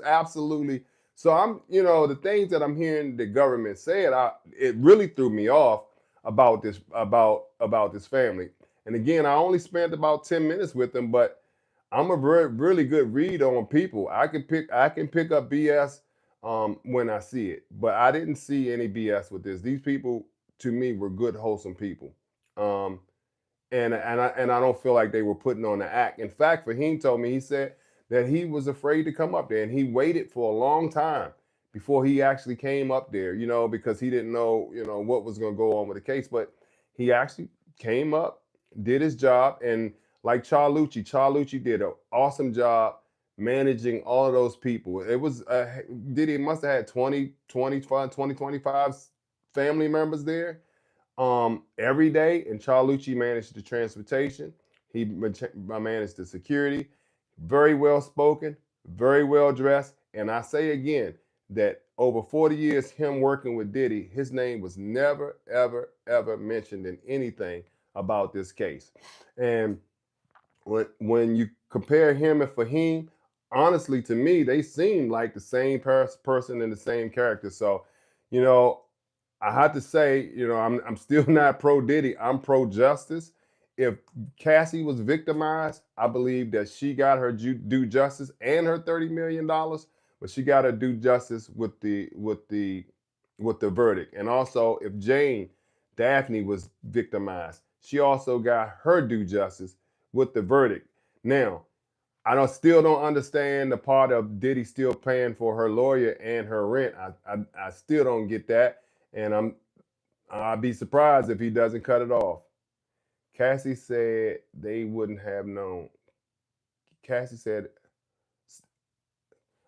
absolutely. So the things that I'm hearing the government said, it really threw me off about this family. And again, I only spent about 10 minutes with them, but I'm a really good read on people. I can pick up BS when I see it, but I didn't see any BS with this. These people, to me, were good, wholesome people. Um, and I don't feel like they were putting on the act. In fact, Fahim told me, he said that he was afraid to come up there, and he waited for a long time before he actually came up there, because he didn't know, what was going to go on with the case. But he actually came up, did his job, and like Charlucci did an awesome job managing all of those people. It was Diddy must have had 20, 25 family members there every day, and Charlucci managed the transportation. He managed the security. Very well spoken, very well dressed. And I say again that over 40 years, him working with Diddy, his name was never, ever, ever mentioned in anything about this case. And when you compare him and Fahim, honestly, to me, they seem like the same person and the same character. So, you know, I have to say, I'm still not pro Diddy. I'm pro justice. If Cassie was victimized, I believe that she got her due justice and her $30 million, but she got her due justice with the verdict. And also, if Jane Daphne was victimized, she also got her due justice with the verdict. Now, I still don't understand the part of Diddy still paying for her lawyer and her rent. I still don't get that, and I'd be surprised if he doesn't cut it off. Cassie said they wouldn't have known. Cassie said,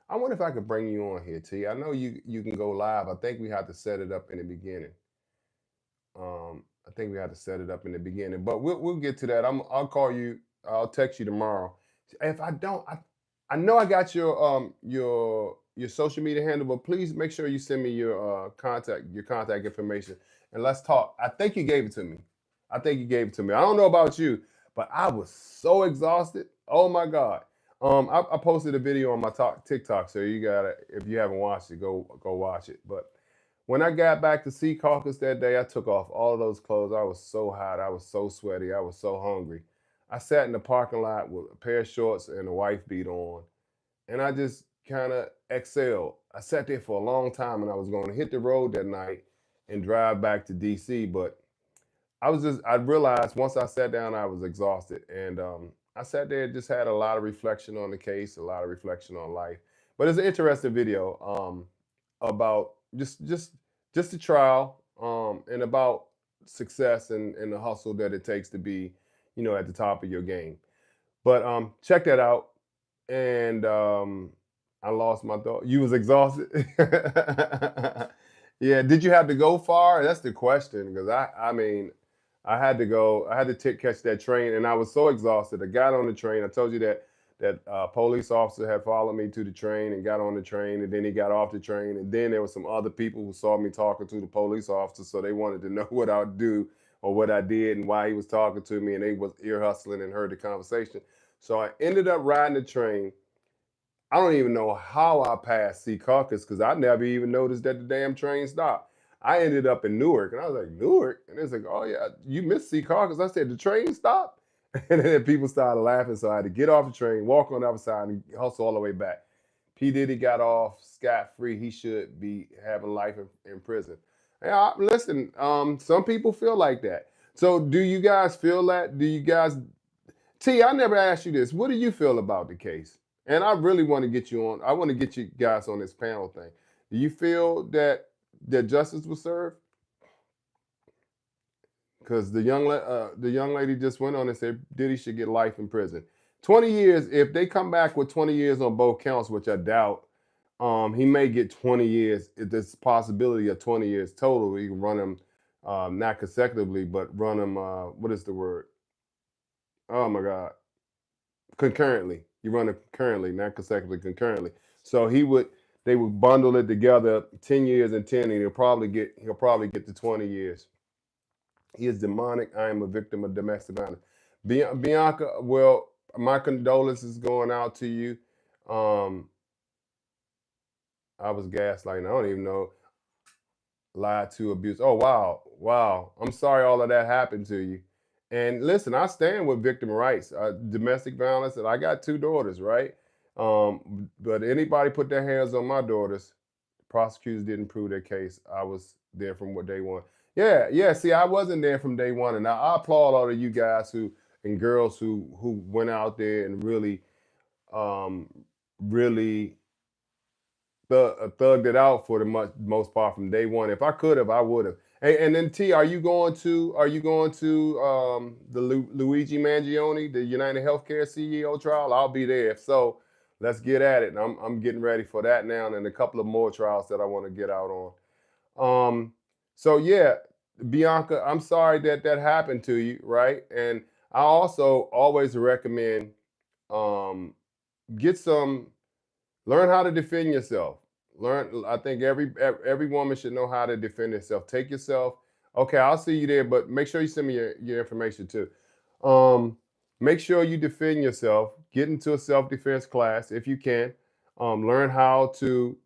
"I wonder if I could bring you on here, T. I know you can go live. I think we have to set it up in the beginning. I think we had to set it up in the beginning, but we'll get to that. I'll call you. I'll text you tomorrow. If I don't, I know I got your social media handle, but please make sure you send me your contact information, and let's talk. I think you gave it to me. I think you gave it to me. I don't know about you, but I was so exhausted. Oh my God. I posted a video on my TikTok, so you gotta, if you haven't watched it, go watch it. But when I got back to Sea Caucus that day, I took off all of those clothes. I was so hot. I was so sweaty. I was so hungry. I sat in the parking lot with a pair of shorts and a wife beat on, and I just kind of exhaled. I sat there for a long time, and I was going to hit the road that night and drive back to DC. But I realized once I sat down, I was exhausted. And I sat there and just had a lot of reflection on the case, a lot of reflection on life. But it's an interesting video about just the trial and about success and the hustle that it takes to be, at the top of your game. But check that out. And I lost my thought. You was exhausted. Yeah. Did you have to go far? That's the question. Because I mean, I had to go. I had to catch that train, and I was so exhausted. I got on the train. I told you that police officer had followed me to the train and got on the train, and then he got off the train, and then there were some other people who saw me talking to the police officer, so they wanted to know what I would do or what I did and why he was talking to me, and they was ear hustling and heard the conversation. So I ended up riding the train. I don't even know how I passed Sea Caucus because I never even noticed that the damn train stopped. I ended up in Newark, and I was like, Newark? And it's like, oh yeah, you missed Sea Caucus. I said, the train stopped? And then people started laughing, so I had to get off the train, walk on the other side, and hustle all the way back. P. Diddy got off scot-free. He should be having life in prison. Yeah, listen, some people feel like that. So do you guys feel that? Do you guys T, I never asked you this. What do you feel about the case? And I really want to get you on. I want to get you guys on this panel thing. Do you feel that justice was served? Because the young lady just went on and said Diddy should get life in prison. 20 years. If they come back with 20 years on both counts, which I doubt, he may get 20 years. There's possibility of 20 years total. You can run him not consecutively, but run him. What is the word? Oh my God, concurrently. You run it concurrently, not consecutively, concurrently. So they would bundle it together, 10 years and 10, and he'll probably get to 20 years. He is demonic. I am a victim of domestic violence. Bianca, well, my condolences going out to you. Um, I was gaslighting. I don't even know. Lied to, abuse. Oh wow, wow. I'm sorry all of that happened to you. And listen, I stand with victim rights, domestic violence, and I got two daughters, right? But anybody put their hands on my daughters, prosecutors didn't prove their case. I was there from what day one. Yeah, yeah. See, I wasn't there from day one, and I applaud all of you guys who and girls who went out there and um, really thugged it out for the most part from day one. If I could have, I would have. Hey, and then T, are you going to the Luigi Mangione, the United Healthcare CEO trial? I'll be there. If so, let's get at it. And I'm getting ready for that now, and a couple of more trials that I want to get out on. So yeah, Bianca, I'm sorry that happened to you, right? And I also always recommend um, get some learn how to defend yourself. I think every woman should know how to defend herself. Take yourself. Okay, I'll see you there, but make sure you send me your information too. Um, Make sure you defend yourself. Get into a self-defense class if you can. Learn how to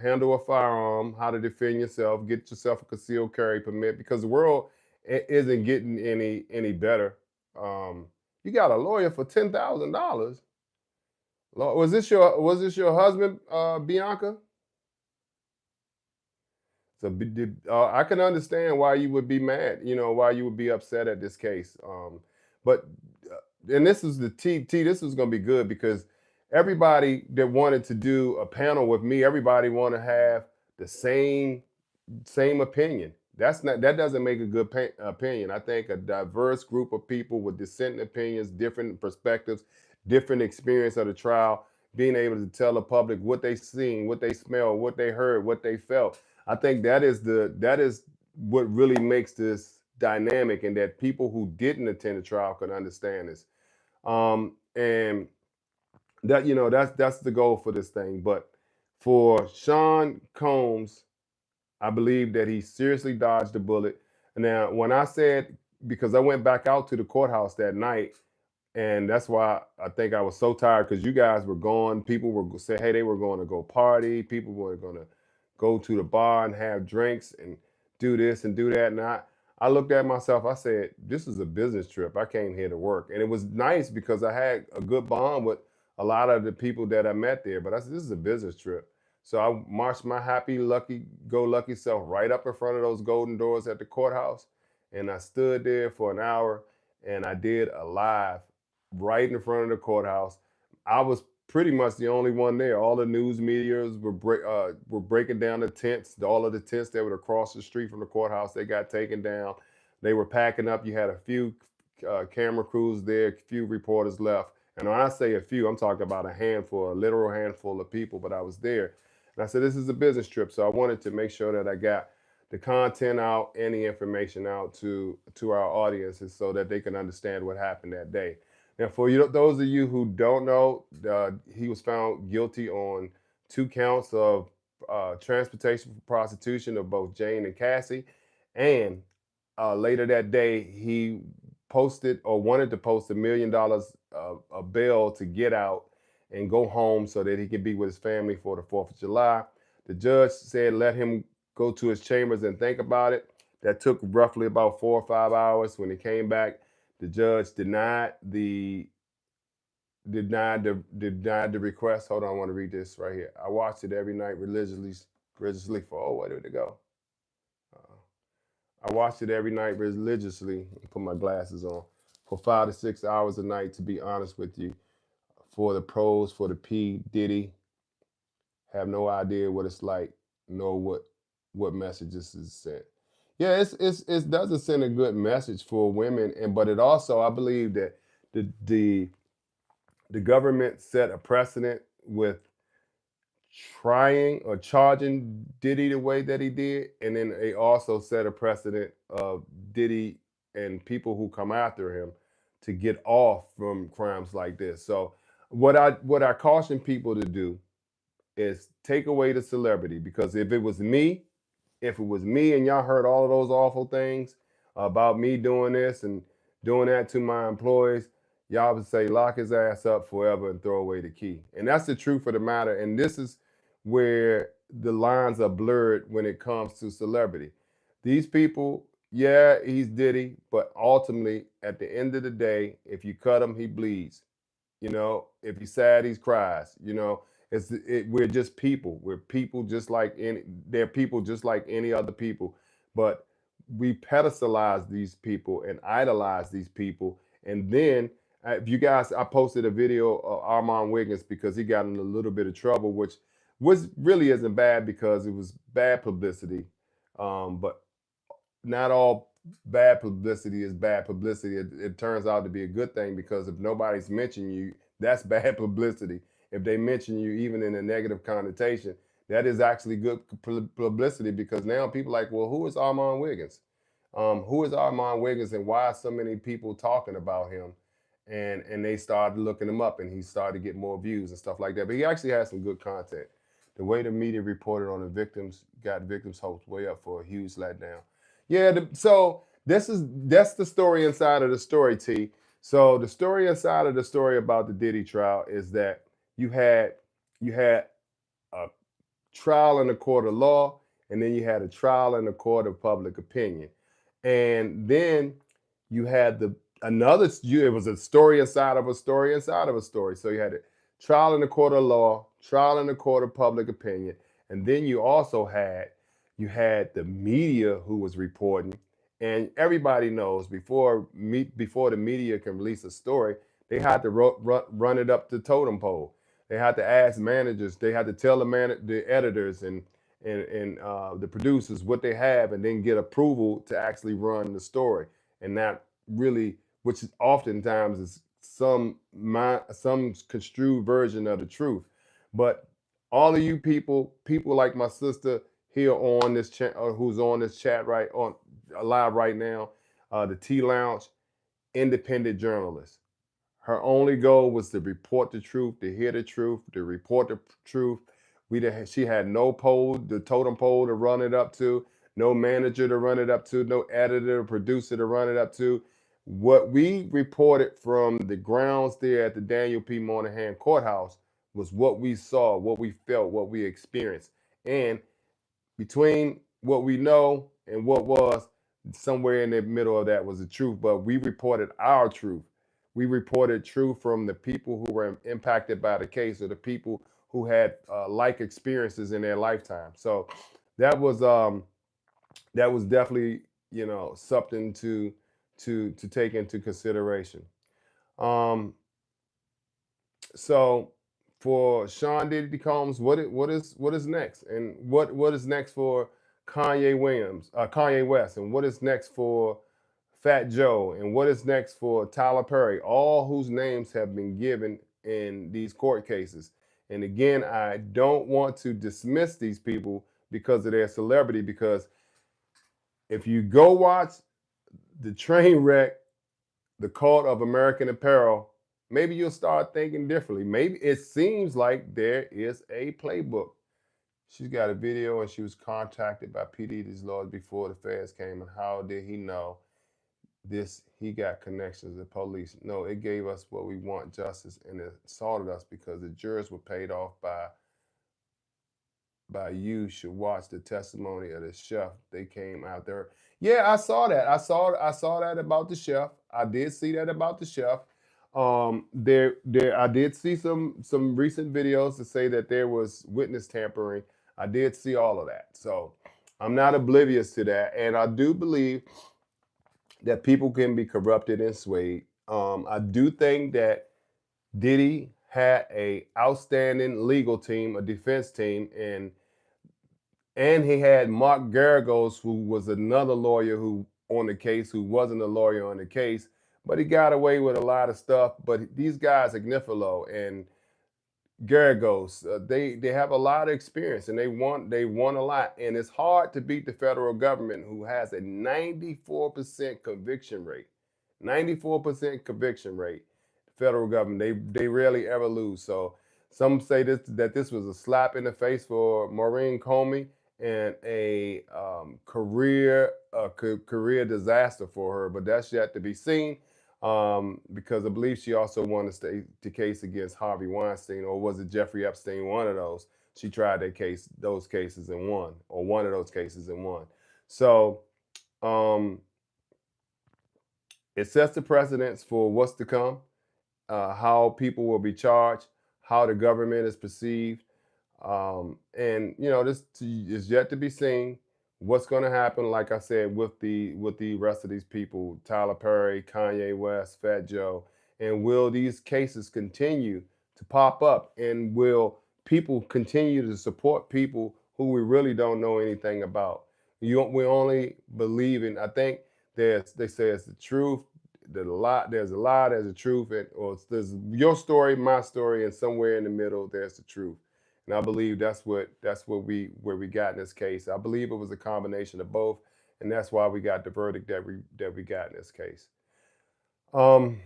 handle a firearm, how to defend yourself. Get yourself a concealed carry permit because the world isn't getting any better. Um, you got a lawyer for $10,000. Was this your husband, Bianca? So I can understand why you would be mad. Why you would be upset at this case. But and this is the T. This is going to be good because everybody that wanted to do a panel with me, everybody want to have the same opinion. That doesn't make a good opinion. I think a diverse group of people with dissenting opinions, different perspectives, different experience of the trial, being able to tell the public what they seen, what they smelled, what they heard, what they felt. I think that is what really makes this dynamic, and that people who didn't attend the trial can understand this. And that's the goal for this thing. But for Sean Combs, I believe that he seriously dodged a bullet. Now, when I said, because I went back out to the courthouse that night, and that's why I think I was so tired because you guys were gone. People were saying, hey, they were going to go party. People were going to go to the bar and have drinks and do this and do that. And I looked at myself. I said, this is a business trip. I came here to work. And it was nice because I had a good bond with a lot of the people that I met there. But I said, this is a business trip. So I marched my happy, lucky, go lucky self right up in front of those golden doors at the courthouse. And I stood there for an hour and I did a live right in front of the courthouse. I was pretty much the only one there. All the news medias were breaking down the tents. All of the tents that were across the street from the courthouse, they got taken down. They were packing up. You had a few camera crews there, a few reporters left. And when I say a few, I'm talking about a handful, a literal handful of people. But I was there, and I said, this is a business trip, so I wanted to make sure that I got the content out, any information out to our audiences, so that they can understand what happened that day. Now, for you, those of you who don't know, he was found guilty on 2 counts of transportation for prostitution of both Jane and Cassie. And later that day, he posted or wanted to post $1 million a bail to get out and go home so that he could be with his family for the 4th of July. The judge said let him go to his chambers and think about it. That took roughly about 4 or 5 hours. When he came back, the judge denied the request. Hold on, I want to read this right here. I watched it every night religiously for, oh, where did it go? Uh, I watched it every night religiously. Put my glasses on for 5 to 6 hours a night. To be honest with you, for the pros, for the P Diddy, have no idea what it's like, nor what messages is sent. Yeah, it doesn't send a good message for women, and but it also, I believe that the the government set a precedent with trying or charging Diddy the way that he did, and then they also set a precedent of Diddy and people who come after him to get off from crimes like this. So what I caution people to do is take away the celebrity, because if it was me and y'all heard all of those awful things about me doing this and doing that to my employees, y'all would say lock his ass up forever and throw away the key. And that's the truth of the matter. And this is where the lines are blurred when it comes to celebrity. These people, yeah, he's Diddy, but ultimately, at the end of the day, if you cut him, he bleeds. If he's sad, he cries. We're just people. We're people just like any. They're people just like any other people, but we pedestalize these people and idolize these people. And then, if you guys, I posted a video of Armand Wiggins because he got in a little bit of trouble, which was really isn't bad because it was bad publicity. But not all bad publicity is bad publicity. It turns out to be a good thing, because if nobody's mentioning you, that's bad publicity. If they mention you, even in a negative connotation, that is actually good publicity, because now people are like, well, who is Armand Wiggins? Who is Armand Wiggins, and why are so many people talking about him? And they started looking him up, and he started to get more views and stuff like that. But he actually had some good content. The way the media reported on the victims got victims' hopes way up for a huge letdown. Yeah, so that's the story inside of the story, T. So the story inside of the story about the Diddy trial is that you had a trial in the court of law, and then you had a trial in the court of public opinion, and then you had it was a story inside of a story inside of a story. So you had a trial in the court of law, trial in the court of public opinion, and then you had the media who was reporting. And everybody knows, before the media can release a story, they had to run it up the totem pole. They had to ask managers. They had to tell the editors and the producers what they have, and then get approval to actually run the story. And that really, which oftentimes is some construed version of the truth. But all of you people like my sister here on this chat, who's on this chat right on live right now, the T Lounge, independent journalist. Her only goal was to report the truth, to hear the truth, to report the truth. She had no pole, the totem pole to run it up to, no manager to run it up to, no editor or producer to run it up to. What we reported from the grounds there at the Daniel P. Moynihan Courthouse was what we saw, what we felt, what we experienced. And between what we know and what was, somewhere in the middle of that was the truth. But we reported our truth. We reported truth from the people who were impacted by the case, or the people who had like experiences in their lifetime. So that was definitely, something to take into consideration. Um, so for Shawn Diddy Combs, what is next, and what is next for Kanye West, and what is next for Fat Joe, and what is next for Tyler Perry, all whose names have been given in these court cases. And again, I don't want to dismiss these people because of their celebrity, because if you go watch the train wreck, The Cult of American Apparel, maybe you'll start thinking differently. Maybe it seems like there is a playbook. She's got a video, and she was contacted by P. Diddy's lawyers before the feds came. And how did he know this? He got connections to police. No, it gave us what we want, justice, and it assaulted us because the jurors were paid off by you. Should watch the testimony of the chef. They came out there. Yeah, I saw that. I saw that about the chef. I did see that about the chef. There I did see some recent videos to say that there was witness tampering. I did see all of that. So I'm not oblivious to that. And I do believe that people can be corrupted and swayed. I do think that Diddy had a outstanding legal team, a defense team, and he had Mark Garagos, who was another lawyer who on the case, who wasn't a lawyer on the case, but he got away with a lot of stuff. But these guys, Agnifilo and Garagos, they have a lot of experience, and they won a lot. And it's hard to beat the federal government, who has a 94% conviction rate. 94% conviction rate. Federal government, they rarely ever lose. So some say that this was a slap in the face for Maureen Comey, and a career disaster for her. But that's yet to be seen, because I believe she also won the case against Harvey Weinstein, or was it Jeffrey Epstein? One of those. She tried those cases and won, or one of those cases and won. So um, it sets the precedence for what's to come, how people will be charged, how the government is perceived, and this is yet to be seen. What's going to happen, like I said, with the rest of these people, Tyler Perry, Kanye West, Fat Joe, and will these cases continue to pop up, and will people continue to support people who we really don't know anything about? We only believe in. I think they say it's the truth. There's a lie, there's a truth, or there's your story, my story, and somewhere in the middle there's the truth. And I believe that's where we got in this case. I believe it was a combination of both, and that's why we got the verdict that we got in this case. Um,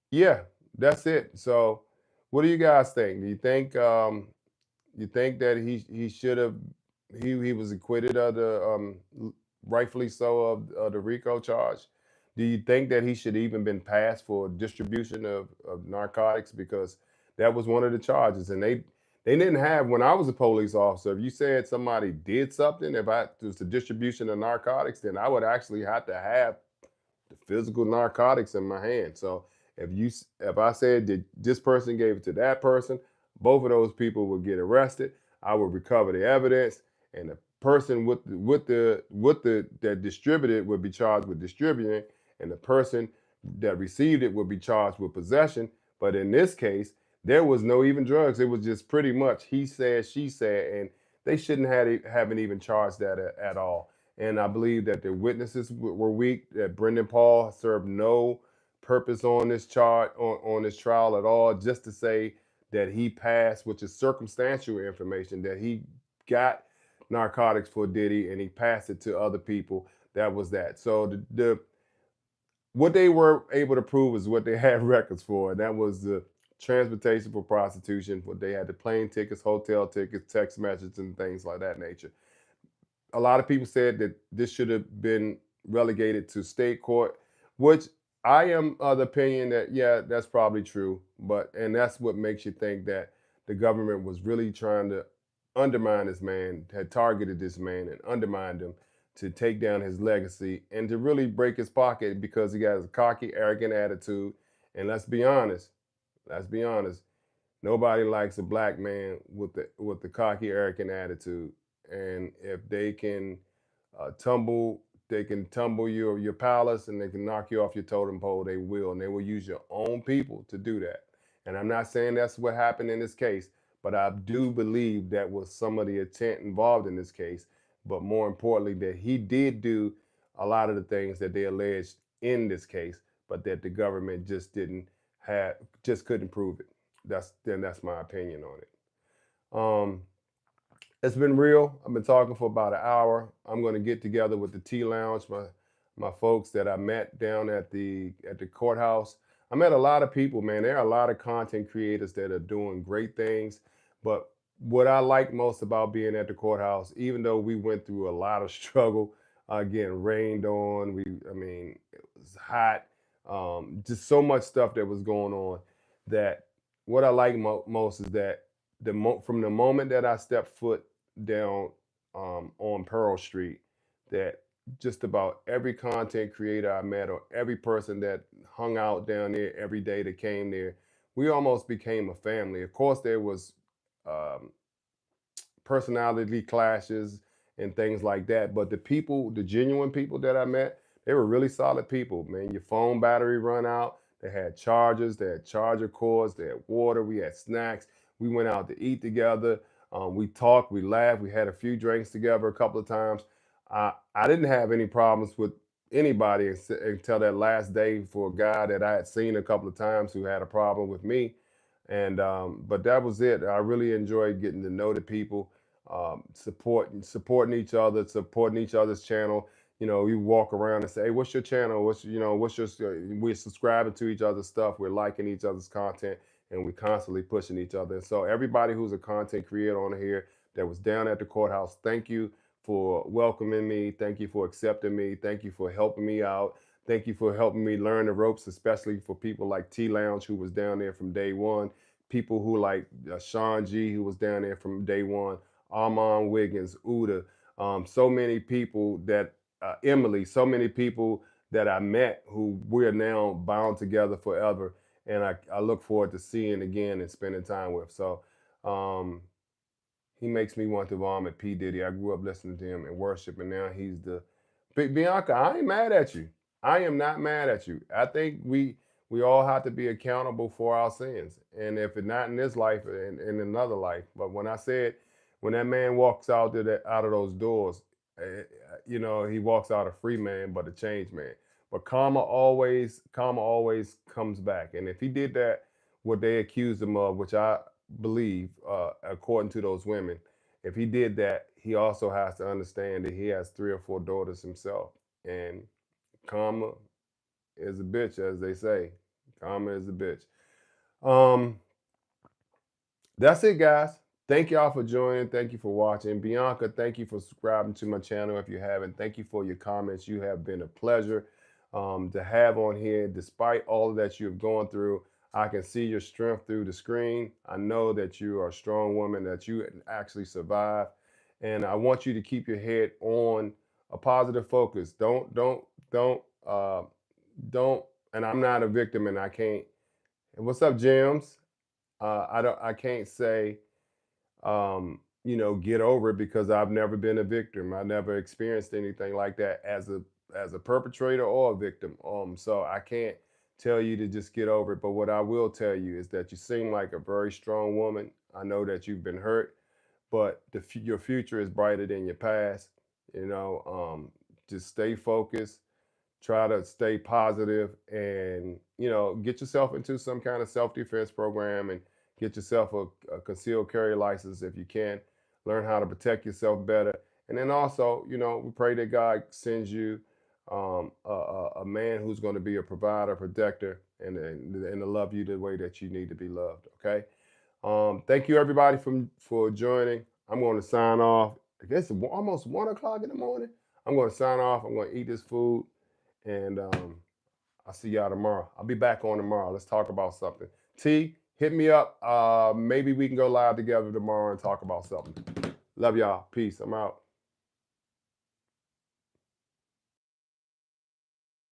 yeah, that's it. So, what do you guys think? Do you think that he should have he was acquitted of the rightfully so of the RICO charge? Do you think that he should even been passed for distribution of narcotics, because that was one of the charges, and they didn't have, when I was a police officer, if you said somebody did something, if I it was the distribution of narcotics, then I would actually have to have the physical narcotics in my hand. So if I said that this person gave it to that person, both of those people would get arrested. I would recover the evidence, and the person with the that distributed would be charged with distributing, and the person that received it would be charged with possession. But in this case, there was no even drugs. It was just pretty much he said, she said, and they shouldn't haven't even charged that at all. And I believe that the witnesses were weak. That Brendan Paul served no purpose on this charge, on this trial at all, just to say that he passed, which is circumstantial information, that he got narcotics for Diddy and he passed it to other people. That was that. So the what they were able to prove is what they had records for, and that was the transportation for prostitution. What they had, the plane tickets, hotel tickets, text messages, and things like that nature. A lot of people said that this should have been relegated to state court, which I am of the opinion that, yeah, that's probably true. And that's what makes you think that the government was really trying to undermine this man, had targeted this man and undermined him to take down his legacy and to really break his pocket, because he got a cocky, arrogant attitude. And let's be honest, nobody likes a black man with the cocky, arrogant attitude. And if they can tumble your palace, and they can knock you off your totem pole. They will, and they will use your own people to do that. And I'm not saying that's what happened in this case, but I do believe that was some of the intent involved in this case. But more importantly, that he did do a lot of the things that they alleged in this case, but that the government just didn't have, just couldn't prove it. That's my opinion on it. Um, it's been real. I've been talking for about an hour. I'm going to get together with the T Lounge, my folks that I met down at the courthouse. I met a lot of people, man. There are a lot of content creators that are doing great things. But what I like most about being at the courthouse, even though we went through a lot of struggle, getting rained on, I mean, it was hot, just so much stuff that was going on. That what I like most is that from the moment that I stepped foot down on Pearl Street, that just about every content creator I met or every person that hung out down there every day that came there, we almost became a family. Of course, there was um, personality clashes and things like that. But the people, the genuine people that I met, they were really solid people, man. Your phone battery run out. They had chargers, they had charger cords, they had water, we had snacks. We went out to eat together. We talked, we laughed, we had a few drinks together a couple of times. I didn't have any problems with anybody until that last day for a guy that I had seen a couple of times who had a problem with me. And but that was it. I really enjoyed getting to know the people, supporting each other, supporting each other's channel. You know, you walk around and say, "Hey, what's your channel? What's your?" We're subscribing to each other's stuff. We're liking each other's content, and we're constantly pushing each other. And so, everybody who's a content creator on here that was down at the courthouse, thank you for welcoming me. Thank you for accepting me. Thank you for helping me out. Thank you for helping me learn the ropes, especially for people like T Lounge, who was down there from day one. People who like Shawn G, who was down there from day one. Armand Wiggins, Uda, so many people that Emily, so many people that I met who we're now bound together forever. And I look forward to seeing again and spending time with. So um, he makes me want to vomit. P Diddy. I grew up listening to him and worship, and now he's the Bianca. I ain't mad at you. I am not mad at you. I think we all have to be accountable for our sins, and if it's not in this life, in another life. But when I said, when that man walks out of those doors, eh, he walks out a free man, but a changed man. But karma always comes back, and if he did that, what they accused him of, which I believe, according to those women, if he did that, he also has to understand that he has 3 or 4 daughters himself. And karma is a bitch, as they say. Karma is a bitch. Um, that's it, guys. Thank y'all for joining. Thank you for watching. Bianca, thank you for subscribing to my channel if you haven't. Thank you for your comments. You have been a pleasure to have on here. Despite all that you have gone through, I can see your strength through the screen. I know that you are a strong woman, that you actually survived. And I want you to keep your head on a positive focus. Uh, don't, and I'm not a victim and I can't. And what's up, James? I can't say, get over it because I've never been a victim. I never experienced anything like that as a perpetrator or a victim. So I can't tell you to just get over it. But what I will tell you is that you seem like a very strong woman. I know that you've been hurt, but your future is brighter than your past. Just stay focused, try to stay positive, and get yourself into some kind of self-defense program and get yourself a concealed carry license if you can. Learn how to protect yourself better, and then also, we pray that God sends you a man who's going to be a provider, protector, and to love you the way that you need to be loved. Okay. Thank you everybody for joining. I'm going to sign off. I guess it's almost 1 o'clock in the morning. I'm going to sign off. I'm going to eat this food, and I'll see y'all tomorrow. I'll be back on tomorrow. Let's talk about something. T, hit me up. Maybe we can go live together tomorrow and talk about something. Love y'all. Peace. I'm out.